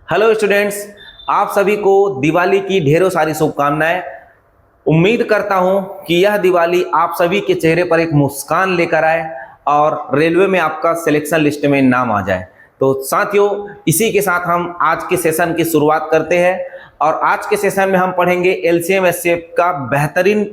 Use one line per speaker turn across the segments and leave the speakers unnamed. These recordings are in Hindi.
हेलो स्टूडेंट्स, आप सभी को दिवाली की ढेरों सारी शुभकामनाएं। उम्मीद करता हूं कि यह दिवाली आप सभी के चेहरे पर एक मुस्कान लेकर आए और रेलवे में आपका सिलेक्शन लिस्ट में नाम आ जाए। तो साथियों, इसी के साथ हम आज के सेशन की शुरुआत करते हैं और आज के सेशन में हम पढ़ेंगे एलसीएम एचसीएफ का बेहतरीन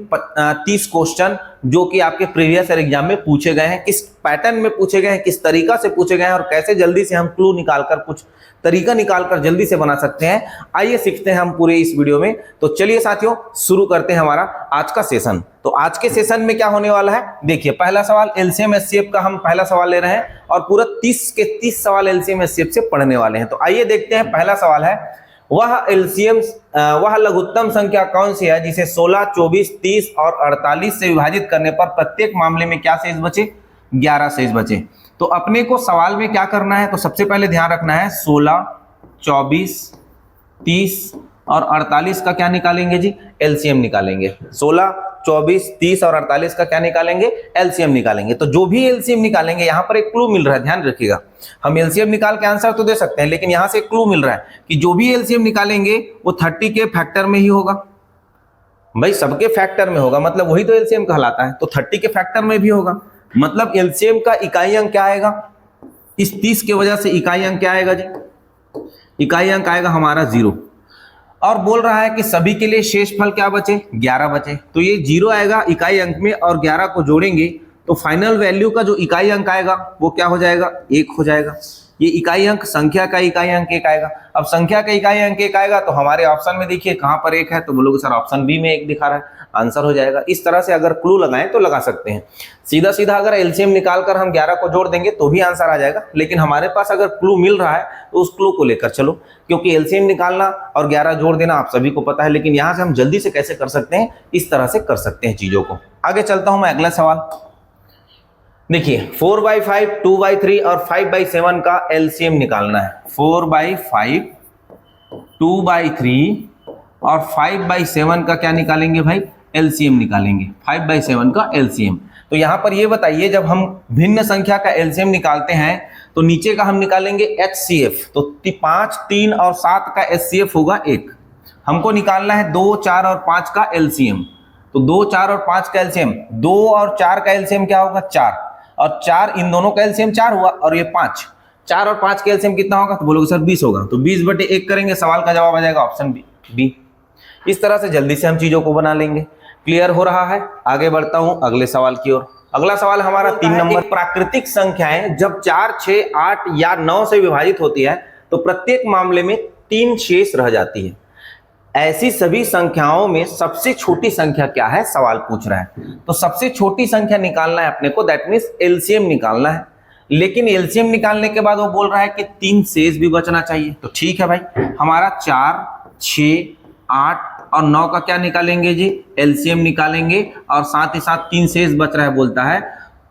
30 क्वेश्चन जो कि आपके प्रीवियस ईयर एग्जाम में पूछे गए हैं, किस पैटर्न में पूछे गए हैं, किस तरीका से पूछे गए हैं और कैसे जल्दी से हम क्लू निकालकर कुछ तरीका निकालकर जल्दी से बना सकते हैं। आइए सीखते हैं हम पूरे इस वीडियो में। तो चलिए साथियों, शुरू करते हैं हमारा आज का सेशन। तो आज के सेशन में क्या होने वाला है, देखिए पहला सवाल एलसीएम एचसीएफ का हम पहला सवाल ले रहे हैं और पूरा 30 के 30 सवाल एलसीएम एचसीएफ से पढ़ने वाले हैं। तो आइए देखते हैं। पहला सवाल है, वह लघुत्तम संख्या कौन सी है जिसे 16, 24, 30 और 48 से विभाजित करने पर प्रत्येक मामले में क्या शेष बचे, 11 शेष बचे। तो अपने को सवाल में क्या करना है, तो सबसे पहले ध्यान रखना है 16, 24, 30 और 48 का क्या निकालेंगे जी, एलसीएम निकालेंगे। 16, 24, 30 और 48 का क्या निकालेंगे, एलसीएम निकालेंगे। तो जो भी एलसीएम निकालेंगे, यहां पर एक क्लू मिल रहा है, ध्यान रखिएगा। हम एलसीएम निकाल के आंसर तो दे सकते हैं, लेकिन यहां से एक क्लू मिल रहा है कि जो भी एलसीएम निकालेंगे वो 30 के फैक्टर में ही होगा। भाई सबके फैक्टर में होगा, मतलब वही तो एलसीएम कहलाता है। तो 30 के फैक्टर में भी होगा, मतलब एलसीएम का इकाई अंक क्या आएगा, इस 30 की वजह से इकाई अंक क्या आएगा जी, इकाई अंक आएगा हमारा 0। और बोल रहा है कि सभी के लिए शेषफल क्या बचे, 11 बचे। तो ये 0 आएगा इकाई अंक में और 11 को जोड़ेंगे तो फाइनल वैल्यू का जो इकाई अंक आएगा वो क्या हो जाएगा, 1 हो जाएगा। ये इकाई अंक, संख्या का इकाई अंक 1 आएगा। अब संख्या का इकाई अंक 1 आएगा तो हमारे ऑप्शन में देखिए कहां पर 1 है, तो बोलोगे सर ऑप्शन बी में 1 दिखा रहा है, आंसर हो जाएगा। इस तरह से अगर क्लू लगाएं तो लगा सकते हैं। सीधा सीधा अगर एलसीएम निकालकर हम 11 को जोड़ देंगे तो भी आंसर आ जाएगा, लेकिन हमारे पास अगर क्लू मिल रहा है तो उस क्लू को लेकर चलो, क्योंकि एलसीएम निकालना और 11 जोड़ देना आप सभी को पता है, लेकिन यहां से हम जल्दी से कैसे कर सकते हैं, इस तरह से कर सकते हैं चीजों को। आगे चलता हूं मैं, अगला सवाल देखिए 4/5, 2/3 और 5/7 का एलसीएम निकालना है। 4/5, 2/3 और 5/7 का क्या निकालेंगे भाई, एलसीएम निकालेंगे। 5/7 का एलसीएम। तो यहां पर ये बताइए, जब हम भिन्न संख्या का एलसीएम निकालते हैं तो नीचे का हम निकालेंगे एचसीएफ। तो 5, 3 और 7 का एचसीएफ होगा 1। हमको निकालना है 2, 4 और 5 का एलसीएम। तो 2, 4 और 5 का एलसीएम, 2 और 4 का एलसीएम क्या होगा, 4, और 4 इन दोनों का एलसीएम 4 हुआ, और ये 5, 4 और 5 का एलसीएम कितना होगा, तो बोलोगे सर 20 होगा। तो 20/1 करेंगे, सवाल का जवाब आ जाएगा ऑप्शन बी। इस तरह से जल्दी से हम चीजों को बना लेंगे। क्लियर हो रहा है। आगे बढ़ता हूं अगले सवाल की ओर। अगला सवाल हमारा 3 नंबर, प्राकृतिक संख्याएं जब 4, 6, 8 या 9 से विभाजित होती है तो प्रत्येक मामले में 3 शेष रह जाती है। ऐसी सभी संख्याओं में सबसे छोटी संख्या क्या है, सवाल पूछ रहा है। तो सबसे छोटी संख्या निकालना है अपने को, दैट मीन्स एलसीएम निकालना है। लेकिन एलसीएम निकालने के बाद वो बोल रहा है कि 3 शेष भी बचना चाहिए। तो ठीक है भाई, हमारा 4, 6, 8 और 9 का क्या निकालेंगे जी, एलसीएम निकालेंगे, और साथ ही साथ 3 शेष बच रहा है बोलता है,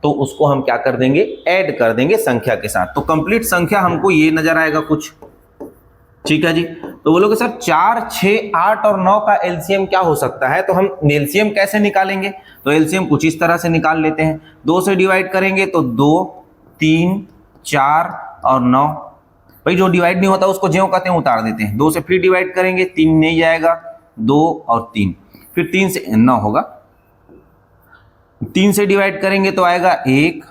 तो उसको हम क्या कर देंगे, ऐड कर देंगे संख्या के साथ। तो कंप्लीट संख्या हमको ये नजर आएगा कुछ, ठीक है जी। तो बोलोगे सर 4, 6, 8 और 9 का एलसीएम क्या हो सकता है, तो हम एलसीएम कैसे निकालेंगे, तो एलसीएम कुछ इस तरह से निकाल लेते हैं। 2 से डिवाइड करेंगे तो 2, 3, 4 और 9। भाई जो डिवाइड नहीं होता उसको ज्यों कहते हैं उतार देते हैं। 2 से फिर डिवाइड करेंगे, 3 नहीं जाएगा, 2 और 3, फिर 3 से 9 होगा। 3 से डिवाइड करेंगे तो आएगा 1,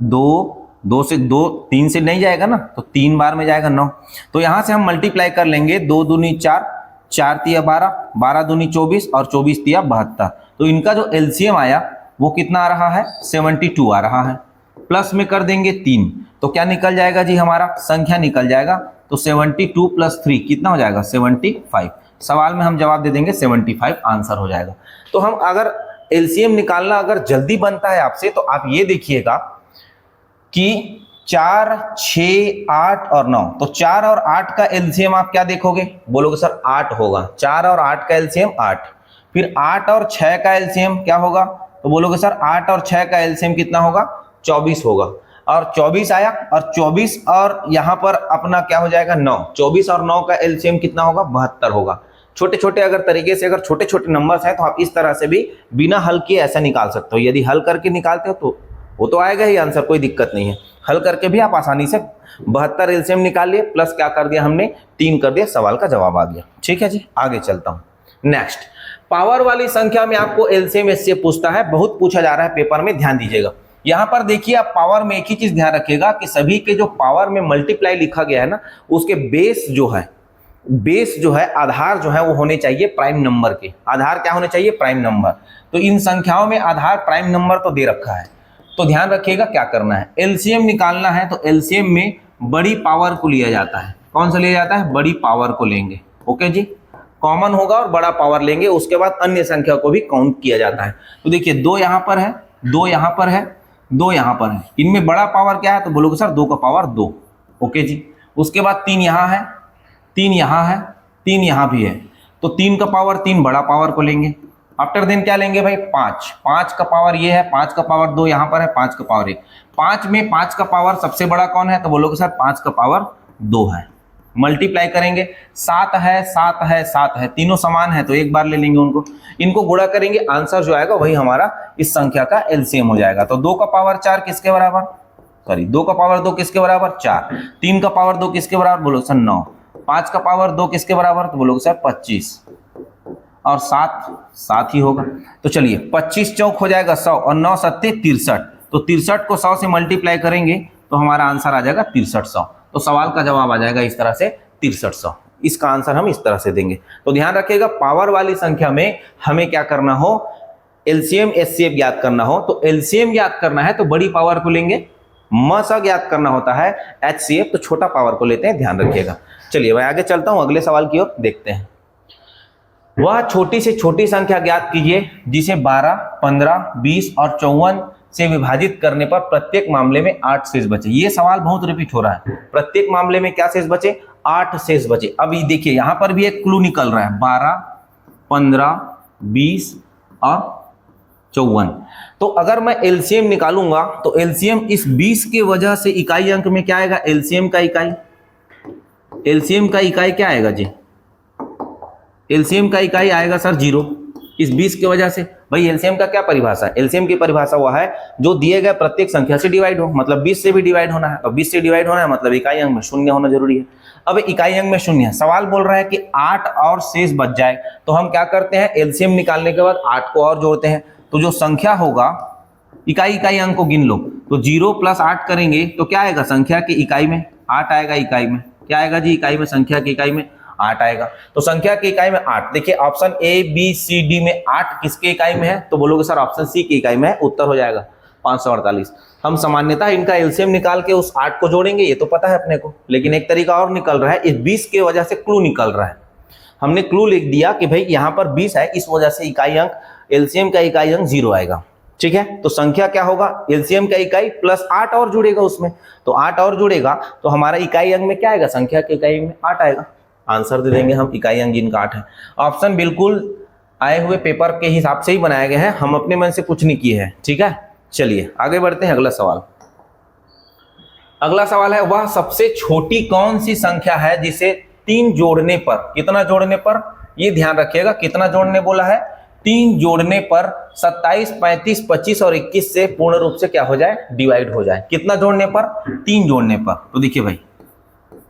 2, 2 से 2, 3 से नहीं जाएगा ना, तो 3 बार में जाएगा 9। तो यहां से हम मल्टीप्लाई कर लेंगे, 2 दूनी 4, 4 तिया 12, 12 दूनी 24 और 24 तिया 72। तो इनका जो एलसीएम आया वो कितना आ रहा है, 72 आ रहा है। प्लस में कर देंगे 3, तो क्या निकल जाएगा जी, हमारा संख्या निकल जाएगा। तो 72 + 3 कितना हो जाएगा, 75। सवाल में हम जवाब दे देंगे 75, आंसर हो जाएगा। तो हम अगर एलसीएम निकालना अगर जल्दी बनता है आपसे, तो आप ये देखिएगा कि 4, 6, 8 और 9, तो 4 और 8 का एलसीएम आप क्या देखोगे, बोलोगे सर 8 होगा। 4 और 8 का एलसीएम 8। फिर 8 और 6 का एलसीएम क्या होगा, तो बोलोगे सर 8 और 6 का एलसीएम कितना होगा, 24 होगा। और 24 आया, और 24 और यहां पर अपना क्या हो जाएगा, 9। 24 और 9 का एलसीएम कितना होगा, 72 होगा। छोटे छोटे अगर तरीके से, अगर छोटे छोटे नंबर्स हैं तो आप इस तरह से भी बिना हल किए ऐसा निकाल सकते हो। यदि हल करके निकालते हो तो वो तो आएगा ही आंसर, कोई दिक्कत नहीं है। हल करके भी आप आसानी से 72 एलसीएम निकाल लिए, प्लस क्या कर दिया हमने 3 कर दिया, सवाल का जवाब आ गया। ठीक है जी, आगे चलता हूं। नेक्स्ट, पावर वाली संख्या में आपको एलसीएम एचसीएफ पूछता है, बहुत पूछा जा रहा है पेपर में, ध्यान दीजिएगा। यहां पर देखिए आप पावर में एक ही चीज ध्यान रखिएगा कि सभी के जो पावर में मल्टीप्लाई लिखा गया है ना, उसके बेस जो है आधार जो है वो होने चाहिए प्राइम नंबर के। आधार क्या होने चाहिए? Prime number. तो इन संख्याओं में आधार प्राइम नंबर तो दे रखा है, तो ध्यान रखिएगा क्या करना है। एलसीएम निकालना है तो एलसीएम में बड़ी पावर को लिया जाता है। कौन सा लिया जाता है? बड़ी पावर को लेंगे। ओके जी, कॉमन होगा और बड़ा पावर लेंगे, उसके बाद अन्य संख्या को भी काउंट किया जाता है। तो देखिए 2 यहां पर है, 2 यहां पर है, 2 यहां पर है, इनमें बड़ा पावर क्या है? तो बोलोगे सर 2 का पावर 2। ओके जी, उसके बाद 3 यहां है, 3 यहां है, 3 यहां भी है, तो 3 का पावर 3 बड़ा पावर को लेंगे। आफ्टर देन क्या लेंगे भाई? 5 का पावर ये है, 5 का पावर 2 यहां पर है, 5 का पावर 1। 5 में 5 का पावर सबसे बड़ा कौन है? तो बोलोगे सर 5 का पावर 2 है। मल्टीप्लाई करेंगे, 7 है, 7 है, 7 है, तीनों समान है तो एक बार ले लेंगे उनको, इनको गुणा करेंगे, आंसर जो आएगा वही हमारा इस संख्या का एलसीएम हो जाएगा। तो 2 का पावर 4 किसके बराबर? सॉरी 2 का पावर 2 किसके बराबर? 4। 3 का पावर 2 किसके बराबर? बोलो सर 9। 5 का पावर 2 किसके बराबर? तो बोलोगे सर 25। और 7 ही होगा। तो चलिए 25 चौक हो जाएगा 100 और 9 सत्ते 63। तो 63 को 100 से मल्टीप्लाई करेंगे तो हमारा आंसर आ जाएगा 6300। तो सवाल का जवाब आ जाएगा इस तरह से 6300। इसका आंसर हम इस तरह से देंगे। तो ध्यान रखिएगा पावर वाली संख्या में हमें क्या करना हो? एलसीएम एचसीएफ ज्ञात करना हो तो एलसीएम ज्ञात करना है तो बड़ी पावर को लेंगे, मसा ज्ञात करना होता है एचसीएफ तो छोटा पावर को लेते हैं, ध्यान रखिएगा। चलिए मैं आगे चलता हूं, अगले सवाल की ओर देखते हैं। वह छोटी से छोटी संख्या ज्ञात कीजिए जिसे 12, 15, 20 और 54 से विभाजित करने पर प्रत्येक मामले में 8 शेष बचे। ये सवाल बहुत रिपीट हो रहा है, प्रत्येक मामले में क्या शेष बचे? 8 शेष बचे। अभी देखिए यहां पर भी एक क्लू निकल रहा है, 12, 15, 20 और 54। तो अगर मैं एलसीएम निकालूंगा तो एलसीएम इस 20 के वजह से इकाई अंक में क्या आएगा? एलसीएम का इकाई क्या आएगा जी? एलसीएम का इकाई आएगा सर 0। इस 20 की वजह से भाई एलसीएम का क्या परिभाषा है? एलसीएम की परिभाषा वह है जो दिए गए प्रत्येक संख्या से डिवाइड हो, मतलब 20 से भी डिवाइड होना है, और 20 से डिवाइड होना है मतलब इकाई अंक में 0 होना जरूरी है। अब इकाई अंक में 0 है, सवाल बोल रहा है कि 8 और शेष बच जाए, तो हम क्या करते हैं? एलसीएम निकालने के बाद 8 को और जोड़ते हैं, तो जो संख्या होगा इकाई अंक को गिन लो, तो 0 + 8 करेंगे तो क्या आएगा? संख्या की इकाई में 8 आएगा। इकाई में क्या आएगा जी? इकाई में, संख्या की इकाई में 8 आएगा। तो संख्या की इकाई में 8। देखिए option A B C D में 8 किसके इकाई में है? तो बोलोगे सर ऑप्शन सी की इकाई में है। उत्तर हो जाएगा 548। हम सामान्यतः इनका एलसीएम निकाल के उस 8 को जोड़ेंगे, ये तो पता है अपने को, लेकिन एक तरीका और निकल रहा है, इस 20 के वजह से क्लू निकल रहा है। हमने क्लू लिख दिया कि भाई यहाँ पर 20 है, इस वजह से इकाई अंक, एलसीएम का इकाई अंक 0 आएगा। ठीक है, तो संख्या क्या होगा? एलसीएम का इकाई प्लस 8 और जुड़ेगा उसमें, तो 8 और जुड़ेगा तो हमारा इकाई अंक में क्या आएगा? संख्या के इकाई में 8 आएगा। आंसर दे देंगे हम, इकाई अंक जिनका 8 है। ऑप्शन बिल्कुल आए हुए पेपर के हिसाब से ही बनाए गए हैं, हम अपने मन से कुछ नहीं किए हैं। ठीक है, चलिए आगे बढ़ते हैं। अगला सवाल है, वह सबसे छोटी कौन सी संख्या है जिसे 3 जोड़ने पर, कितना जोड़ने पर? ये ध्यान रखिएगा, कितना जोड़ने बोला है? 3 जोड़ने पर 27, 35, 25 और 21 से पूर्ण रूप से क्या हो जाए? डिवाइड हो जाए। कितना जोड़ने पर? 3 जोड़ने पर। तो देखिए भाई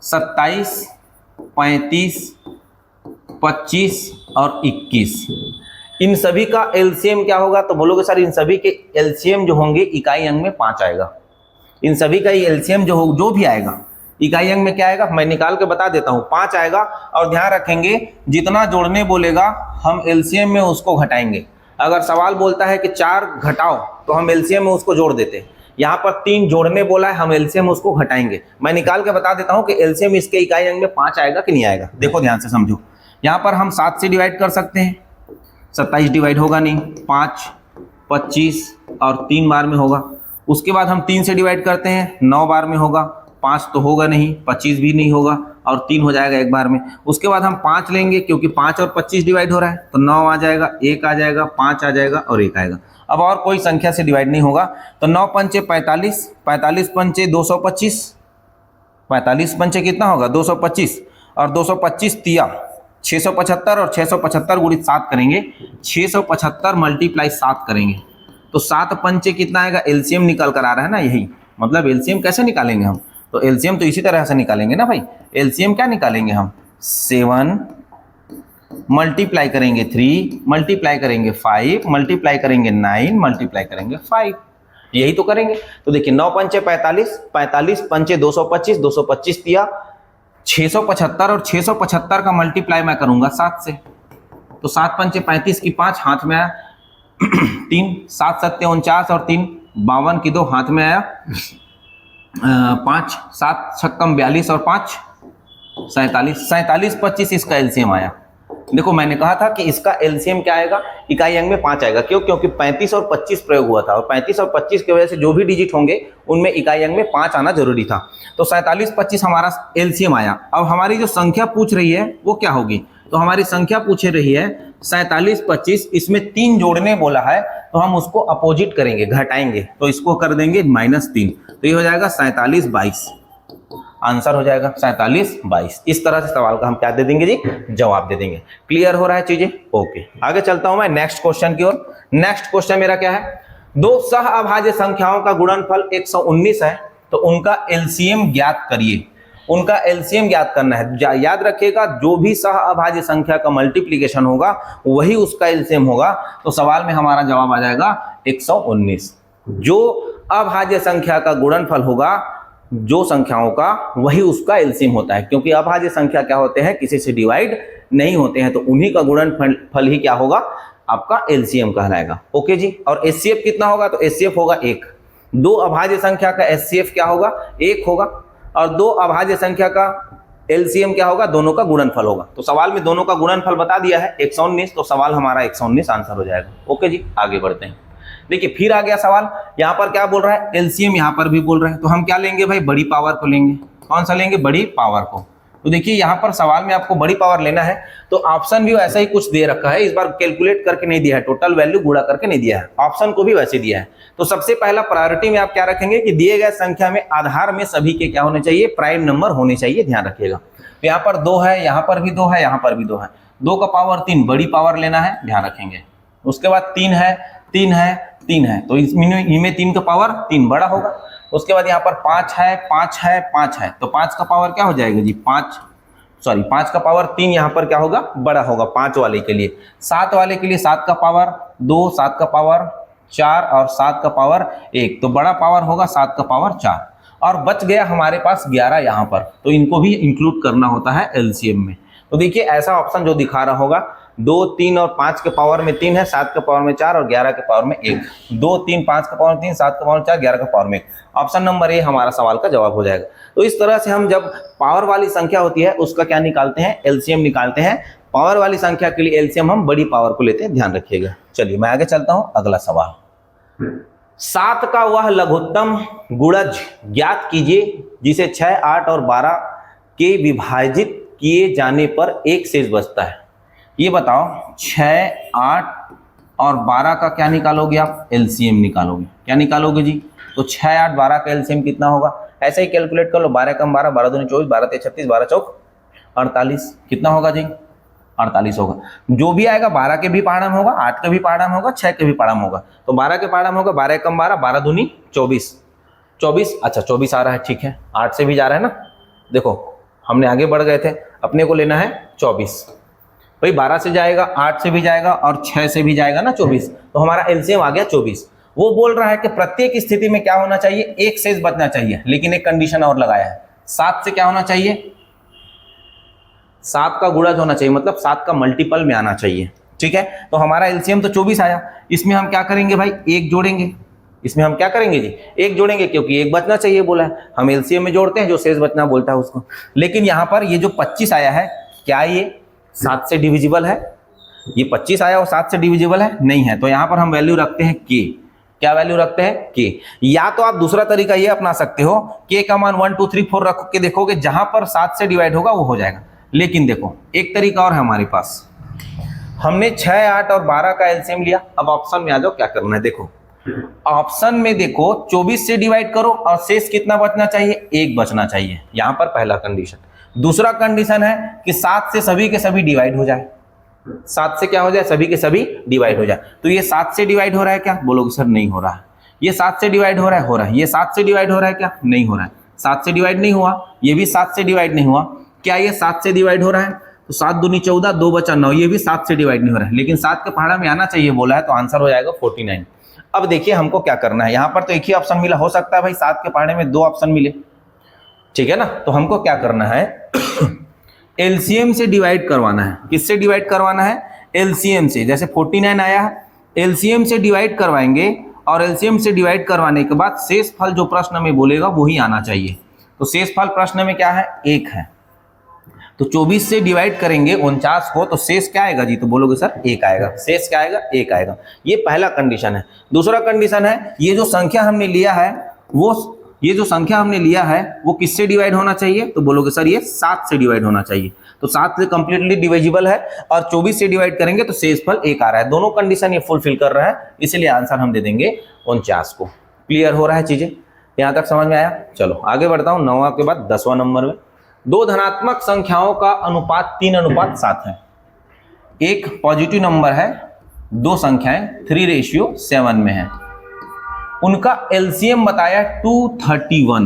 27, 35, 25 और 21, इन सभी का एलसीएम क्या होगा? तो बोलोगे सर इन सभी के एलसीएम जो होंगे इकाई अंक में 5 आएगा। इन सभी का एलसीएम जो भी आएगा इकाई अंक में क्या आएगा? मैं निकाल के बता देता हूं, 5 आएगा। और ध्यान रखेंगे जितना जोड़ने बोलेगा हम एलसीएम में उसको घटाएंगे। अगर सवाल बोलता है कि 4 घटाओ तो हम एलसीएम में उसको जोड़ देते हैं। यहाँ पर 3 जोड़ने बोला है, हम एलसीएम उसको घटाएंगे। मैं निकाल के बता देता हूं कि एलसीएम इसके इकाई अंक में 5 आएगा कि नहीं आएगा। देखो ध्यान से समझो, यहाँ पर हम 7 से डिवाइड कर सकते हैं, 27 डिवाइड होगा नहीं, 5, 25 और 3 बार में होगा। उसके बाद हम 3 से डिवाइड करते हैं, 9 बार में होगा, 5 तो होगा नहीं, 25 भी नहीं होगा और 3 हो जाएगा एक बार में। उसके बाद हम 5 लेंगे क्योंकि 5 और 25 डिवाइड हो रहा है, तो 9 आ जाएगा, 1 आ जाएगा, 5 आ जाएगा और 1 आएगा। अब और कोई संख्या से डिवाइड नहीं होगा, तो 9 पंचे 45, 45 पंचे 225, 45 पंचे कितना होगा? 225 और 225 तिया 675 और 675 गुणित 7 करेंगे, 675 मल्टीप्लाई 7 करेंगे तो 7 पंचे कितना आएगा? एलसीएम निकल कर आ रहा है ना, यही मतलब एलसीएम कैसे निकालेंगे हम, तो एलसीएम तो इसी तरह से निकालेंगे ना भाई। एलसीएम क्या निकालेंगे हम, 7 मल्टीप्लाई करेंगे 3 मल्टीप्लाई करेंगे 5 मल्टीप्लाई करेंगे 9 मल्टीप्लाई करेंगे 5, यही तो करेंगे। तो देखिए 9 पंचे 45, 45 पंचे 225, 225 दिया 675 और 675 का मल्टीप्लाई मैं करूंगा 7 से, तो 7 पंचे 35 की 5 हाथ में आया 3, 7 सत्ते 49 और 3 52 की 2 हाथ में आया 5, 7 छक्कम 42 और 5 47, 47 25 इसका एलसीएम आया। देखो मैंने कहा था कि इसका एलसीएम क्या आएगा, इकाई अंक में 5 आएगा। क्यों, क्योंकि 35 और 25 प्रयोग हुआ था और 35 और 25 की वजह से जो भी डिजिट होंगे उनमें इकाई अंक में 5 आना जरूरी था। तो 47 25 हमारा एलसीएम आया। अब हमारी जो संख्या पूछ रही है वो क्या होगी, तो हमारी संख्या पूछ रही है 47 25, इसमें 3 जोड़ने बोला है, तो हम उसको अपोजिट करेंगे, घटाएंगे, तो इसको कर देंगे -3, तो ये हो जाएगा 47 22, आंसर हो जाएगा 47 22। इस तरह से सवाल का हम क्या दे देंगे जी, जवाब दे देंगे। क्लियर हो रहा है चीजें, ओके। आगे चलता हूं मैं नेक्स्ट क्वेश्चन की ओर। नेक्स्ट क्वेश्चन मेरा क्या है, दो सह अभाज्य संख्याओं का गुणनफल 119 है, तो उनका एलसीएम ज्ञात करिए। उनका एलसीएम ज्ञात करना है। याद रखिएगा, जो भी सह अभाज्य संख्या का मल्टीप्लीकेशन होगा वही उसका एलसीएम होगा। तो सवाल में हमारा जवाब आ जाएगा 119। जो अभाज्य संख्या का गुणनफल होगा जो संख्याओं का, वही उसका एलसीएम होता है, क्योंकि अभाज्य संख्या क्या होते हैं, किसी से डिवाइड नहीं होते हैं, तो उन्हीं का गुणनफल ही क्या होगा, आपका एलसीएम कहलाएगा। ओके जी। और एचसीएफ कितना होगा, तो एचसीएफ होगा 1। दो अभाज्य संख्या का एचसीएफ क्या होगा, 1 होगा, और दो अभाज्य संख्या का एलसीएम क्या होगा, दोनों का गुणनफल होगा। तो सवाल में दोनों का गुणनफल बता दिया है 119, तो सवाल हमारा 119 आंसर हो जाएगा। ओके जी, आगे बढ़ते हैं। देखिए फिर आ गया सवाल, यहाँ पर क्या बोल रहा है, एलसीएम यहाँ पर भी बोल रहा है, तो हम क्या लेंगे भाई, बड़ी पावर को लेंगे। कौन सा लेंगे, बड़ी पावर को। तो देखिए यहाँ पर सवाल में आपको बड़ी पावर लेना है, तो ऑप्शन भी वैसा ही कुछ दे रखा है, इस बार कैलकुलेट करके नहीं दिया है, टोटल वैल्यू गुणा करके नहीं दिया है, ऑप्शन को भी वैसे दिया है। तो सबसे पहला प्रायोरिटी में आप क्या रखेंगे कि दिए गए संख्या में आधार में सभी के क्या होने चाहिए, प्राइम नंबर होने चाहिए, ध्यान रखिएगा। तो यहाँ पर 2 है, यहाँ पर भी 2 है, यहाँ पर भी 2 है, 2 का पावर 3 बड़ी पावर लेना है, ध्यान रखेंगे। उसके बाद 3 है, 3 है, 3 है, तो इनमें 3 का पावर 3 बड़ा होगा। उसके बाद यहाँ पर 5 है, 5 है, 5 है, तो 5 का पावर क्या हो जाएगा जी, 5 का पावर 3 यहाँ पर क्या होगा, बड़ा होगा 5 वाले के लिए। 7 वाले के लिए 7 का पावर 2, 7 का पावर 4 और 7 का पावर 1, तो बड़ा पावर होगा 7 का पावर 4। और बच गया हमारे पास 11 यहाँ पर, तो इनको भी इंक्लूड करना होता है एलसीएम में। तो देखिए ऐसा ऑप्शन जो दिखा रहा होगा, 2, 3 और 5 के पावर में 3 है, 7 के पावर में 4 और 11 के पावर में 1। 2, 3, 5 के पावर में 3, 7 के पावर में 4, 11 के पावर में 1। ऑप्शन नंबर ए हमारा सवाल का जवाब हो जाएगा। तो इस तरह से हम जब पावर वाली संख्या होती है उसका क्या निकालते हैं, एलसीएम निकालते हैं। पावर वाली संख्या के लिए एलसीएम हम बड़ी पावर को लेते हैं, ध्यान रखिएगा। चलिए मैं आगे चलता हूं, अगला सवाल। 7 का वह लघुत्तम गुणज ज्ञात कीजिए जिसे 6, 8 और 12 के विभाजित किए जाने पर 1 शेष बचता है। ये बताओ 6, 8 और 12 का क्या निकालोगे आप, एलसीएम निकालोगे। क्या निकालोगे जी, तो 6, 8, 12 का एलसीएम कितना होगा, ऐसे ही कैलकुलेट कर लो। 12 कम 12, 12 दूनी 24, 12 तेईस 36, 12 चौक 48, कितना होगा जी, 48 होगा। जो भी आएगा 12 के भी पाढ़म होगा, 8 के भी पाढ़म होगा, 6 के भी पाढ़म होगा। तो 12 के पाढ़म होगा, 12 कम 12, 12 दूनी 24, 24, अच्छा 24 आ रहा है, ठीक है। 8 से भी जा रहा है ना, देखो हमने आगे बढ़ गए थे, अपने को लेना है 24। भाई 12 से जाएगा, 8 से भी जाएगा और 6 से भी जाएगा ना 24, तो हमारा एलसीएम आ गया 24। वो बोल रहा है कि प्रत्येक स्थिति में क्या होना चाहिए, 1 शेष बचना चाहिए, लेकिन एक कंडीशन और लगाया है, 7 से क्या होना चाहिए, 7 का गुणज होना चाहिए, मतलब 7 का मल्टीपल में आना चाहिए, ठीक है। तो हमारा एलसीएम तो 24 आया, इसमें हम क्या करेंगे भाई, 1 जोड़ेंगे। इसमें हम क्या करेंगे जी, 1 जोड़ेंगे, क्योंकि 1 बचना चाहिए बोला है, हम एलसीएम में जोड़ते हैं, जो शेष बचना बोलता है उसको। लेकिन यहाँ पर ये जो 25 आया है, क्या ये 7 से डिविजिबल है, ये 25 आया और 7 से डिविजिबल है, नहीं है। तो यहाँ पर हम वैल्यू रखते हैं के। क्या वैल्यू रखते हैं, के। या तो आप दूसरा तरीका ये अपना सकते हो, के का मान 1 2 3 4 रख के देखोगे, जहां पर 7 से डिवाइड होगा वो हो जाएगा। लेकिन देखो एक तरीका और है हमारे पास, हमने 6, 8 और 12 का एलसीएम लिया। अब ऑप्शन में आ जाओ, क्या करना है, देखो ऑप्शन में देखो 24 से डिवाइड करो और शेष कितना बचना चाहिए, 1 बचना चाहिए। यहां पर पहला कंडीशन। दूसरा कंडीशन है कि 7 से सभी के सभी डिवाइड हो जाए, 7 से क्या हो जाए, सभी के सभी डिवाइड हो जाए। तो ये 7 से डिवाइड हो रहा है क्या, बोलोगे सर नहीं हो रहा है। ये 7 से डिवाइड हो रहा है, हो रहा है। ये 7 से डिवाइड हो रहा है क्या? नहीं हो रहा है। 7 से डिवाइड नहीं हुआ, ये भी 7 से डिवाइड नहीं हुआ। क्या ये 7 से डिवाइड हो रहा है? तो 7 दूनी 14, 2 बचा 9, ये भी 7 से डिवाइड नहीं हो रहा है, लेकिन 7 के पहाड़ा में आना चाहिए बोला है, तो आंसर हो जाएगा 49। अब देखिए हमको क्या करना है, यहाँ पर तो एक ही ऑप्शन मिला, हो सकता है भाई 7 के पहाड़े में 2 ऑप्शन मिले, ठीक है ना। तो हमको क्या करना है, एलसीएम से डिवाइड करवाना है। किससे डिवाइड करवाना है? एलसीएम से। जैसे 49 आया है, एलसीएम से डिवाइड करवाएंगे, और एलसीएम से डिवाइड करवाने के बाद शेष फल जो प्रश्न में बोलेगा वही आना चाहिए। तो शेष फल प्रश्न में क्या है? 1 है। तो 24 से डिवाइड करेंगे 49 को, तो शेष क्या आएगा जी? तो बोलोगे सर 1 आएगा। शेष क्या आएगा? 1 आएगा। ये पहला कंडीशन है। दूसरा कंडीशन है, ये जो संख्या हमने लिया है वो किससे डिवाइड होना चाहिए? तो बोलोगे सर ये 7 से डिवाइड होना चाहिए। तो 7 से कंप्लीटली डिविजिबल है, और 24 से डिवाइड करेंगे तो शेष फल 1 आ रहा है। दोनों कंडीशन ये फुलफिल कर रहा है, इसलिए आंसर हम दे देंगे 49 को। क्लियर हो रहा है चीजें? यहां तक समझ में आया? चलो आगे बढ़ता हूं। 9वां के बाद 10वां नंबर में, 2 धनात्मक संख्याओं का अनुपात 3:7 है। एक पॉजिटिव नंबर है, 2 संख्याएं 3:7 में है। उनका एलसीएम बताया 231।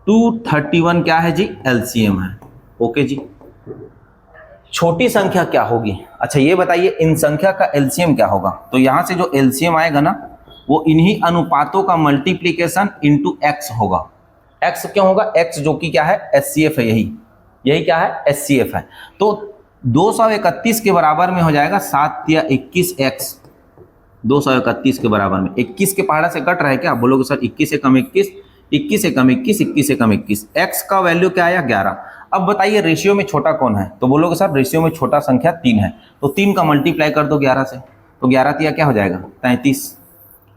231 क्या है जी? एलसीएम है। ओके जी। छोटी संख्या क्या होगी? अच्छा ये बताइए इन संख्या का एलसीएम क्या होगा? तो यहां से जो एलसीएम आएगा ना, वो इन्हीं अनुपातों का मल्टीप्लीकेशन इंटू एक्स होगा। एक्स क्यों होगा? एक्स जो कि क्या है? एचसीएफ है। यही क्या है? एचसीएफ है। तो 231 के बराबर में हो जाएगा 7 या 21 एक्स। 231 के बराबर में 21 के पहाड़ा से कट रहा है क्या? बोलोगे सर 21 से कम 21, 21 से कम 21, 21 से कम 21। एक्स का वैल्यू क्या आया? 11। अब बताइए रेशियो में छोटा कौन है? तो बोलोगे सर रेशियो में छोटा संख्या 3 है। तो 3 का मल्टीप्लाई कर दो 11 से, तो 11 तिया क्या हो जाएगा? 33।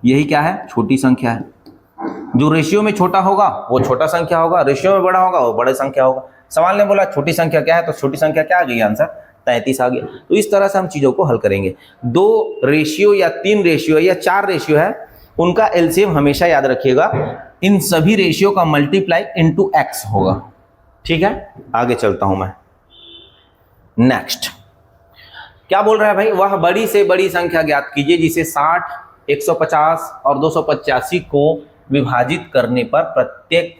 यही क्या है? छोटी संख्या है। जो रेशियो में छोटा होगा वो छोटा संख्या होगा, रेशियो में बड़ा होगा वो बड़ा संख्या होगा। सवाल ने बोला छोटी संख्या क्या है, तो छोटी संख्या क्या आ गई? आंसर 33 आ गया। तो इस तरह से हम चीजों को हल करेंगे। 2 रेशियो या 3 रेशियो या 4 रेशियो है, उनका एलसीएम हमेशा याद रखिएगा, इन सभी रेशियो का मल्टीप्लाई इंटू एक्स होगा। ठीक है, आगे चलता हूं मैं। नेक्स्ट क्या बोल रहा है भाई? वह बड़ी से बड़ी संख्या ज्ञात कीजिए जिसे 60, 150 और 285 को विभाजित करने पर प्रत्येक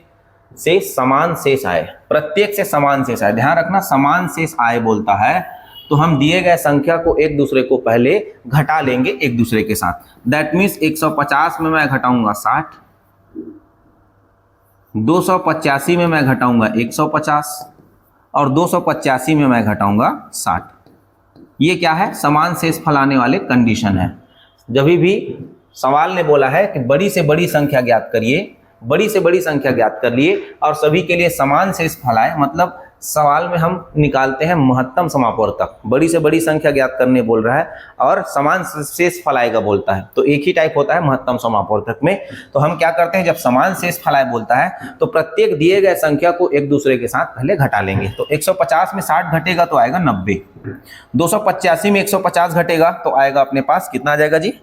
से समान शेष आए। प्रत्येक से समान शेष आए, ध्यान रखना, समान शेष आए बोलता है तो हम दिए गए संख्या को एक दूसरे को पहले घटा लेंगे एक दूसरे के साथ। दैट मीन्स 150 में मैं घटाऊंगा 60, 285 में मैं घटाऊंगा 150 और 285 में मैं घटाऊंगा 60। ये क्या है? समान शेष फल आने वाले कंडीशन है। जब भी सवाल ने बोला है कि बड़ी से बड़ी संख्या ज्ञात करिए, बड़ी से बड़ी संख्या ज्ञात कर लिए और सभी के लिए समान शेष फल आए, मतलब सवाल में हम निकालते हैं महत्तम समापवर्तक। बड़ी से बड़ी संख्या ज्ञात करने बोल रहा है और समान शेष फल आएगा बोलता है, तो एक ही टाइप होता है महत्तम समापवर्तक में। तो हम क्या करते हैं, जब समान शेष फल आए बोलता है तो प्रत्येक दिए गए संख्या को एक दूसरे के साथ पहले घटा लेंगे। तो 150 में 60 घटेगा तो आएगा 90, 285 में 150 घटेगा तो आएगा अपने पास कितना आ जाएगा जी?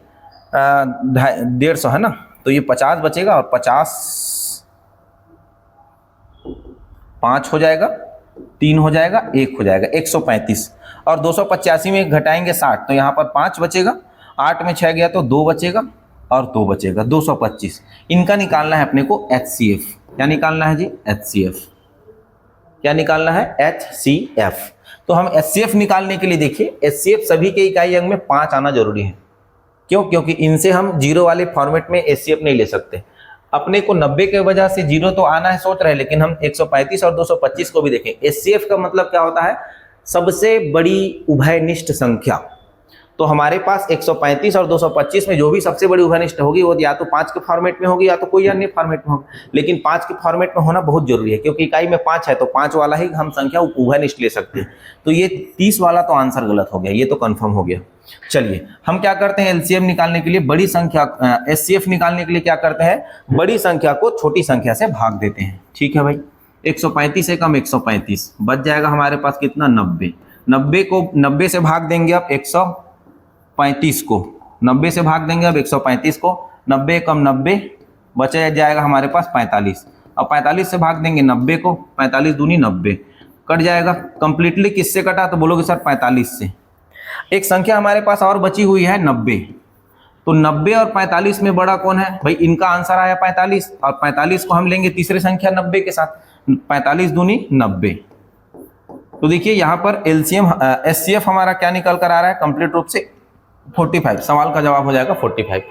150 है ना, तो ये 50 बचेगा और 50 5 हो जाएगा, 3 हो जाएगा, 1 हो जाएगा, 135। और 285 में घटाएंगे 60 तो यहाँ पर 5 बचेगा, 8 में 6 गया तो 2 बचेगा और 2 बचेगा, 225। इनका निकालना है अपने को HCF। क्या निकालना है जी? HCF। क्या निकालना है? HCF। तो हम HCF निकालने के लिए देखिए, HCF सभी के इकाई अंक में 5 आना जरूरी है। क्यों? क्योंकि इनसे हम जीरो वाले फॉर्मेट में HCF नहीं ले सकते। अपने को 90 के वजह से जीरो तो आना है सोच रहे, लेकिन हम 135 और 225 को भी देखें। HCF का मतलब क्या होता है? सबसे बड़ी उभयनिष्ठ संख्या। तो हमारे पास 135 और 225 में जो भी सबसे बड़ी उभयनिष्ठ होगी वो या तो 5 के फॉर्मेट में होगी या तो कोई अन्य फॉर्मेट में होगी, लेकिन 5 के फॉर्मेट में होना बहुत जरूरी है क्योंकि इकाई में 5 है तो 5 वाला ही हम संख्या उभयनिष्ठ ले सकते हैं। तो ये 30 वाला तो आंसर गलत हो गया, ये तो कंफर्म हो गया। चलिए हम क्या करते हैं, एलसीएम निकालने के लिए बड़ी संख्या, एचसीएफ निकालने के लिए क्या करते हैं, बड़ी संख्या को छोटी संख्या से भाग देते हैं। ठीक है भाई, 135 से कम 135 बच जाएगा हमारे पास कितना? 90। 90 को 90 से भाग देंगे अब 135 को, 90 से भाग देंगे अब 135 को, 90 कम 90 बचा जाएगा हमारे पास 45। अब 45 से भाग देंगे 90 को, 45 दूनी 90 कट जाएगा। कंप्लीटली किससे कटा? तो बोलोगे सर 45 से। एक संख्या हमारे पास और बची हुई है 90, तो 90 और 45 में बड़ा कौन है भाई? इनका आंसर आया 45, और 45 को हम लेंगे तीसरे संख्या 90 के साथ, 45 दूनी 90। तो देखिए यहाँ पर एलसीएम एचसीएफ हमारा क्या निकल कर आ रहा है कंप्लीट रूप से 45। सवाल का जवाब हो जाएगा 45।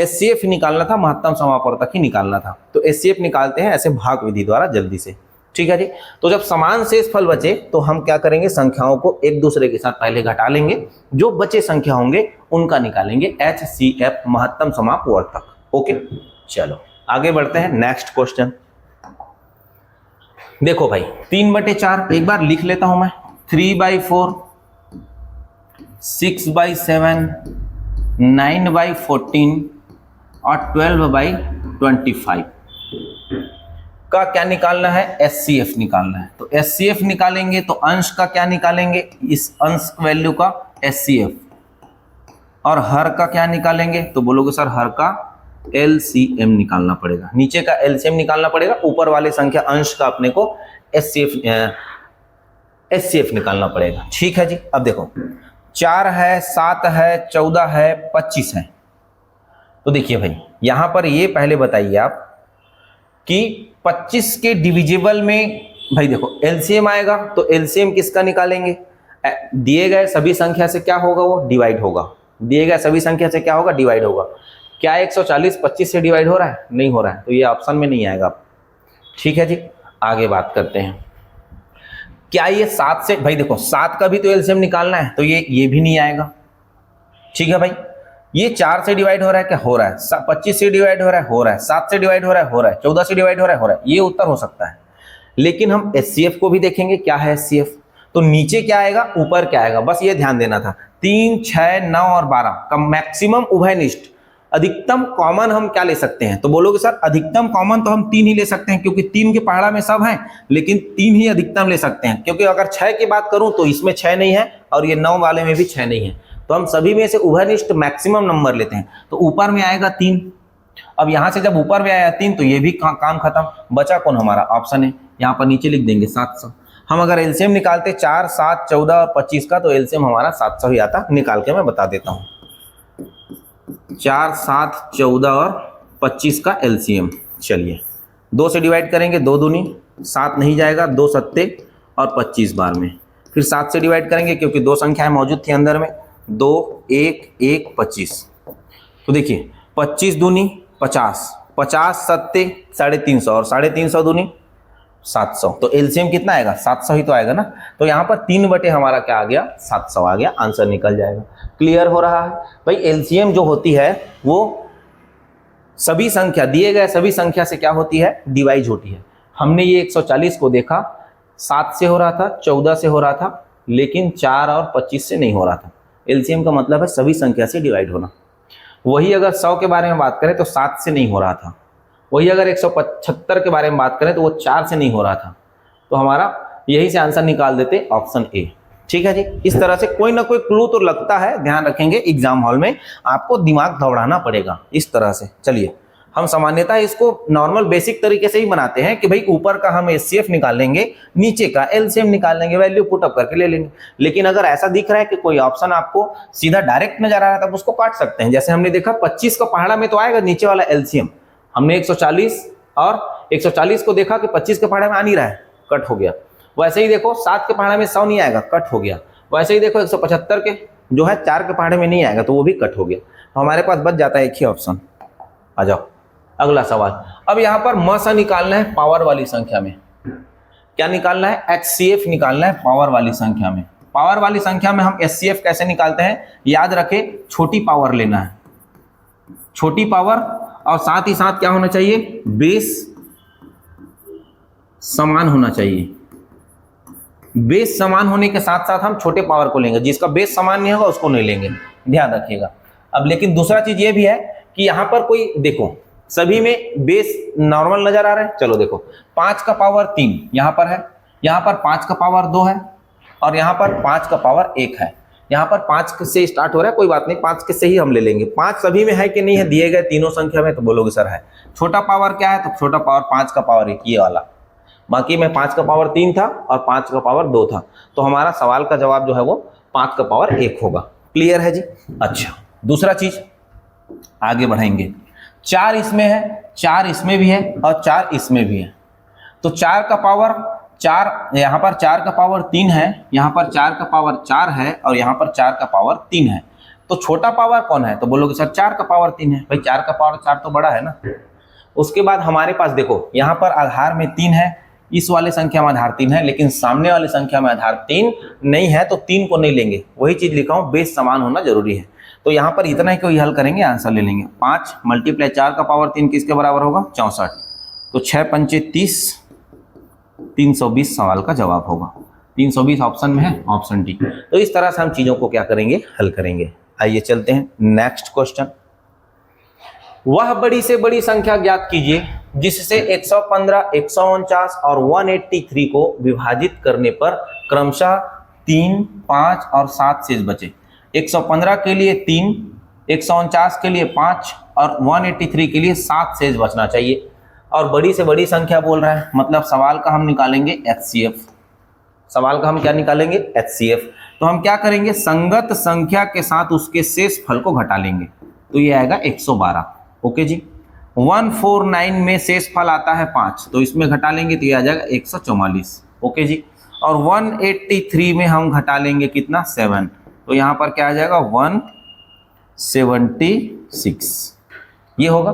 एचसीएफ निकालना था, महत्तम समापवर्तक ही निकालना था। तो एचसीएफ निकालते हैं ऐसे भाग विधि द्वारा जल्दी से, ठीक है जी। तो जब समान शेषफल बचे तो हम क्या करेंगे, संख्याओं को एक दूसरे के साथ पहले घटा लेंगे, जो बचे संख्या होंगे उनका निकालेंगे एचसीएफ महत्तम समापवर्तक। ओके, चलो आगे बढ़ते हैं नेक्स्ट क्वेश्चन। देखो भाई 3/4 एक बार लिख लेता हूं मैं, 3/4, 6/7, 9/14 और 12/25 का क्या निकालना है? एचसीएफ निकालना है। तो एचसीएफ निकालेंगे तो अंश का क्या निकालेंगे? इस अंश वैल्यू का एचसीएफ, और हर का क्या निकालेंगे? तो बोलोगे सर हर का एलसीएम निकालना पड़ेगा। नीचे का एलसीएम निकालना पड़ेगा, ऊपर वाले संख्या अंश का अपने को एचसीएफ निकालना पड़ेगा। ठीक है जी। अब देखो 4 है, 7 है, 14 है, 25 है। तो देखिए भाई यहां पर ये पहले बताइए आप कि 25 के डिविजिबल में भाई देखो एलसीएम आएगा, तो एलसीएम किसका निकालेंगे? दिए गए सभी संख्या से क्या होगा? वो डिवाइड होगा। दिए गए सभी संख्या से क्या होगा? डिवाइड होगा। क्या 140 25 से डिवाइड हो रहा है? नहीं हो रहा है, तो ये ऑप्शन में नहीं आएगा। ठीक है जी, आगे बात करते हैं। क्या ये 7 से, भाई देखो 7 का भी तो एलसीएम निकालना है, तो ये भी नहीं आएगा। ठीक है भाई, ये 4 से डिवाइड हो रहा है क्या? हो रहा है। 25 से डिवाइड हो रहा है? हो रहा है। 7 से डिवाइड हो रहा है? हो रहा है। 14 से डिवाइड हो रहा है? हो रहा है। ये उत्तर हो सकता है। लेकिन हम एचसीएफ को भी देखेंगे, क्या है एचसीएफ। तो नीचे क्या आएगा, ऊपर क्या आएगा, बस ये ध्यान देना था। 3, 6, 9 और 12 का मैक्सिमम उभयनिष्ठ अधिकतम कॉमन हम क्या ले सकते हैं? तो बोलोगे सर अधिकतम कॉमन तो हम 3 ही ले सकते हैं, क्योंकि 3 के पहाड़ा में सब हैं, लेकिन 3 ही अधिकतम ले सकते हैं। क्योंकि अगर 6 की बात करूं तो इसमें 6 नहीं है, और ये 9 वाले में भी 6 नहीं है। तो हम सभी में से उभयनिष्ठ मैक्सिमम नंबर लेते हैं। तो ऊपर में आएगा 3। अब यहां से जब ऊपर में आया 3 तो ये भी काम खत्म। बचा कौन? हमारा ऑप्शन है, यहाँ पर नीचे लिख देंगे 700। हम अगर एलसीएम निकालते 4, 7, 14 और 25 का, तो एलसीएम हमारा 700 ही आता। निकाल के मैं बता देता हूँ। 4, 7, 14 और 25 का एलसीएम, चलिए 2 से डिवाइड करेंगे, 2 दूनी 7 नहीं जाएगा, 2 सत्ते और 25 बार में। फिर 7 से डिवाइड करेंगे, क्योंकि 2 संख्याएं मौजूद थी अंदर में, 2, 1, 1, 25। तो देखिए 25 दूनी 50, 50 सत्ते 350 और 350 दूनी 700। तो एलसीएम कितना आएगा? 700 ही तो आएगा ना। तो यहाँ पर 3 बटे हमारा क्या आ गया? 700 आ गया। आंसर निकल जाएगा। क्लियर हो रहा है भाई? एलसीएम जो होती है वो सभी संख्या, दिए गए सभी संख्या से क्या होती है? डिवाइड होती है। हमने ये 140 को देखा, 7 से हो रहा था, 14 से हो रहा था, लेकिन 4 और 25 से नहीं हो रहा था। एलसीएम का मतलब है सभी संख्या से डिवाइड होना। वही अगर 100 के बारे में बात करें तो 7 से नहीं हो रहा था। वही अगर 175 के बारे में बात करें तो वो 4 से नहीं हो रहा था। तो हमारा यही से आंसर निकाल देते ऑप्शन ए। ठीक है जी। इस तरह से कोई ना कोई क्लू तो लगता है, ध्यान रखेंगे एग्जाम हॉल में आपको दिमाग दौड़ाना पड़ेगा इस तरह से। चलिए हम सामान्यतः इसको नॉर्मल बेसिक तरीके से ही बनाते हैं कि भाई ऊपर का हम एचसीएफ निकालेंगे, नीचे का एलसीएम निकालेंगे, वैल्यू पुट अप करके ले लेंगे। लेकिन अगर ऐसा दिख रहा है कि कोई ऑप्शन आपको सीधा डायरेक्ट नजर आ रहा है, तब उसको काट सकते हैं। जैसे हमने देखा 25 का पहाड़ा में तो आएगा नीचे वाला एलसीएम। हमने 140 और 140 को देखा कि 25 के पहाड़े में आ नहीं रहा है, कट हो गया। वैसे ही देखो 7 के पहाड़े में 100 नहीं आएगा, कट हो गया। वैसे ही देखो 175 के जो है 4 के पहाड़े में नहीं आएगा, तो वो भी कट हो गया। तो हमारे पास बच जाता है एक ही ऑप्शन। आ जाओ अगला सवाल। अब यहाँ पर मसा निकालना है पावर वाली संख्या में। क्या निकालना है? एचसीएफ निकालना है पावर वाली संख्या में। पावर वाली संख्या में हम एचसीएफ कैसे निकालते हैं? याद रखें, छोटी पावर लेना है, छोटी पावर, और साथ ही साथ क्या होना चाहिए? बेस समान होना चाहिए। बेस समान होने के साथ साथ हम छोटे पावर को लेंगे, जिसका बेस समान नहीं होगा उसको नहीं लेंगे, ध्यान रखिएगा। अब लेकिन दूसरा चीज ये भी है कि यहां पर कोई देखो सभी में बेस नॉर्मल नजर आ रहा है। चलो देखो 5 का पावर 3 यहां पर है, यहां पर 5 का पावर 2 है, और यहां पर 5 का पावर 1 है। यहाँ पर 5 से स्टार्ट हो रहा है, कोई बात नहीं, 5 के से ही हम ले लेंगे। 5 सभी में है कि नहीं है दिए गए तीनों संख्या में? तो बोलोगे सर है। छोटा पावर क्या है? तो छोटा पावर 5 का पावर 1 ये वाला। बाकी में 5 का पावर 3 था और 5 का पावर 2 था। तो हमारा सवाल का जवाब जो है वो 5 का पावर 1 होगा। क्लियर है जी? अच्छा दूसरा चीज आगे बढ़ेंगे। 4 इसमें है, 4 इसमें भी है और 4 इसमें भी है। तो 4 का पावर 4, यहाँ पर 4 का पावर 3 है, यहाँ पर 4 का पावर 4 है और यहाँ पर 4 का पावर 3 है। तो छोटा पावर कौन है? तो बोलोगे सर 4 का पावर 3 है। भाई 4 का पावर 4 तो बड़ा है ना। उसके बाद हमारे पास देखो यहाँ पर आधार में 3 है, इस वाले संख्या में आधार 3 है, लेकिन सामने वाले संख्या में आधार 3 नहीं है, तो 3 को नहीं लेंगे। वही चीज लिखा हूं, बेस समान होना जरूरी है। तो यहाँ पर इतना ही कोई हल करेंगे, आंसर ले लेंगे। 5 × 4 का पावर 3 किसके बराबर होगा? 64। तो 6 × 5 = 30, 320 सवाल का जवाब होगा। 320 ऑप्शन में है, ऑप्शन डी। तो इस तरह से हम चीजों को क्या करेंगे? हल करेंगे। आइए चलते हैं नेक्स्ट क्वेश्चन। वह बड़ी से बड़ी संख्या ज्ञात कीजिए जिससे 115, 149 और 183 को विभाजित करने पर क्रमशः 3, 5 और 7 शेष बचे। 115 के लिए 3, 149 के लिए 5 और 183 के लिए 7 शेष बचना चाहिए। और बड़ी से बड़ी संख्या बोल रहा है, मतलब सवाल का हम निकालेंगे HCF। सवाल का हम क्या निकालेंगे? HCF। तो हम क्या करेंगे? संगत संख्या के साथ उसके शेष फल को घटा लेंगे। तो ये आएगा 112। ओके जी। 149 में शेष फल आता है 5, तो इसमें घटा लेंगे तो ये आ जाएगा 144। ओके जी। और 183 में हम घटा लेंगे कितना? 7, तो यहाँ पर क्या आ जाएगा? 176 ये होगा।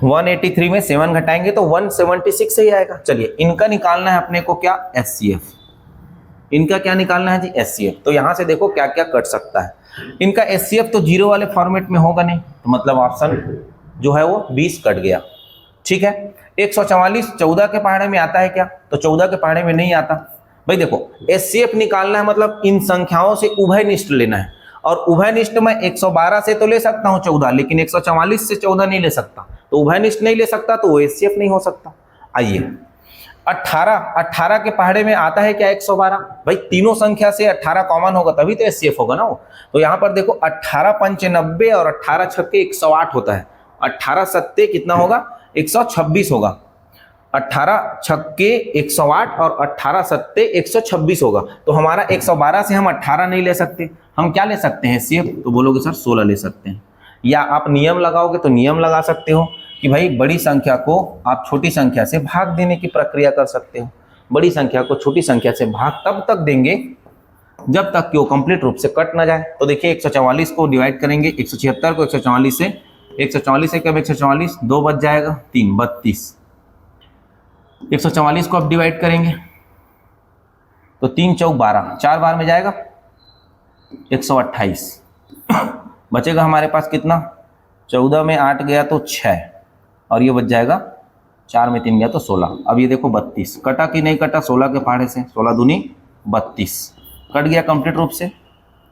183 में 7 घटाएंगे तो 176 ही आएगा। चलिए इनका निकालना है अपने को क्या? HCF। इनका क्या निकालना है जी? HCF। तो यहां से देखो क्या क्या कट सकता है। इनका HCF तो 0 वाले फॉर्मेट में होगा नहीं, तो मतलब ऑप्शन जो है वो 20 कट गया। ठीक है। 144 14 के पहाड़े में आता है क्या? तो 14 के पहाड़े में नहीं आता। भाई देखो HCF निकालना है, मतलब इन संख्याओं से उभयनिष्ठ लेना है। और उभयनिष्ठ में 112 से तो ले सकता हूं 14, लेकिन 144 से 14 नहीं ले सकता। तो उभयनिष्ठ नहीं ले सकता तो वो HCF नहीं हो सकता। आइए 18 के पहाड़े में आता है क्या? 112। भाई तीनों संख्या से 18 कॉमन होगा तभी तो HCF होगा ना वो। तो यहाँ पर देखो 18 × 5 = 90 और 18 × 6 = 108 होता है। 18 × 7 कितना होगा? 126 होगा। 18 × 6 = 108 और 18 × 7 = 126 होगा। तो हमारा 112 से हम 18 नहीं ले सकते। हम क्या ले सकते हैं? HCF। तो बोलोगे सर 16 ले सकते हैं। या आप नियम लगाओगे तो नियम लगा सकते हो कि भाई बड़ी संख्या को आप छोटी संख्या से भाग देने की प्रक्रिया कर सकते हो। बड़ी संख्या को छोटी संख्या से भाग तब तक देंगे जब तक कि वो कंप्लीट रूप से कट ना जाए। तो देखिए 144 को डिवाइड करेंगे, 176 को 144 से, 144 से कब 144 2 बच जाएगा, 3 32। 144 को अब डिवाइड करेंगे तो 3 × 4 = 12, 4 बार में जाएगा 128। बचेगा हमारे पास कितना? 14 में 8 गया तो 6 और ये बच जाएगा 4 में 3 गया तो 16। अब ये देखो 32 कटा कि नहीं कटा? 16 के पहाड़े से 16 दूनी 32 कट गया कंप्लीट रूप से।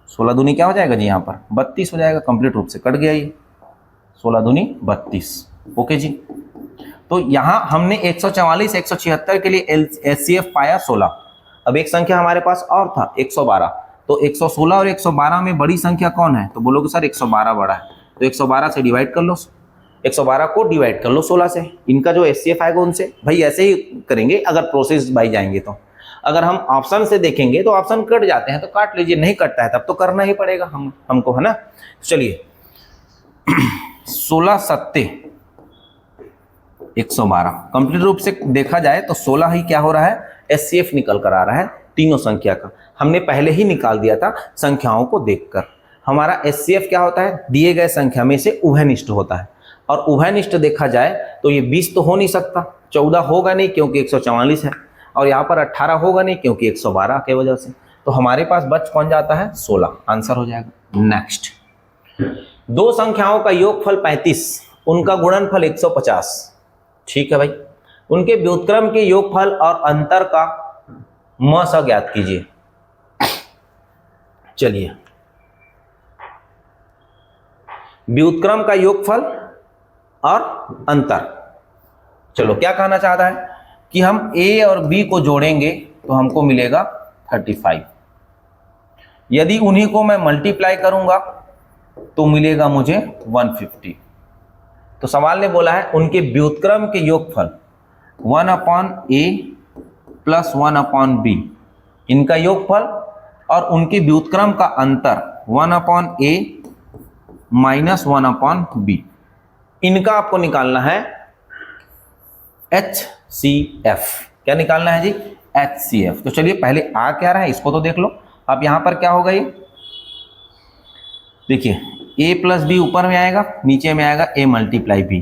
16 दूनी क्या हो जाएगा जी? यहाँ पर 32 हो जाएगा, कंप्लीट रूप से कट गया ये। 16 दूनी 32। ओके जी। तो यहाँ हमने 144 176 के लिए HCF पाया 16। अब एक संख्या हमारे पास और था 112। तो 116 और 112 में बड़ी संख्या कौन है? तो बोलोगे सर 112 बड़ा है। तो 112 से डिवाइड कर लो, 112 को डिवाइड कर लो 16 से। इनका जो HCF आएगा उनसे, भाई ऐसे ही करेंगे अगर प्रोसेस बाई जाएंगे तो। अगर हम ऑप्शन से देखेंगे तो ऑप्शन कट जाते हैं तो काट लीजिए, नहीं कटता है तब तो करना ही पड़ेगा हमको, है ना। चलिए 16 × 7 = 112। कंप्लीट रूप से देखा जाए तो 16 ही क्या हो रहा है? HCF निकल कर आ रहा है तीनों संख्या का। हमने पहले ही निकाल दिया था संख्याओं को देखकर। हमारा HCF क्या होता है? दिए गए संख्या में से उभयनिष्ठ होता है। और उभयनिष्ठ देखा जाए तो ये 20 तो हो नहीं सकता, 14 होगा नहीं क्योंकि 144 है, और यहाँ पर 18 होगा नहीं क्योंकि 112 के वजह से। तो हमारे पास बच कौन जाता है? 16। आंसर हो जाएगा। नेक्स्ट, दो संख्याओं का योगफल 35, उनका गुणनफल 150। ठीक है भाई। उनके व्युत्क्रम के योगफल और अंतर का म स ज्ञात कीजिए। चलिए व्युत्क्रम का योगफल और अंतर। चलो क्या कहना चाहता है कि हम A और B को जोड़ेंगे तो हमको मिलेगा 35। यदि उन्हीं को मैं मल्टीप्लाई करूंगा तो मिलेगा मुझे 150। तो सवाल ने बोला है उनके व्युत्क्रम के योगफल 1/A + 1/B, इनका योगफल, और उनके व्युत्क्रम का अंतर 1/A -1/b। इनका आपको निकालना है HCF। क्या निकालना है जी? HCF। तो चलिए पहले आ क्या रहा है इसको तो देख लो। अब यहां पर क्या होगा, ये देखिए a प्लस बी ऊपर में आएगा, नीचे में आएगा a मल्टीप्लाई b।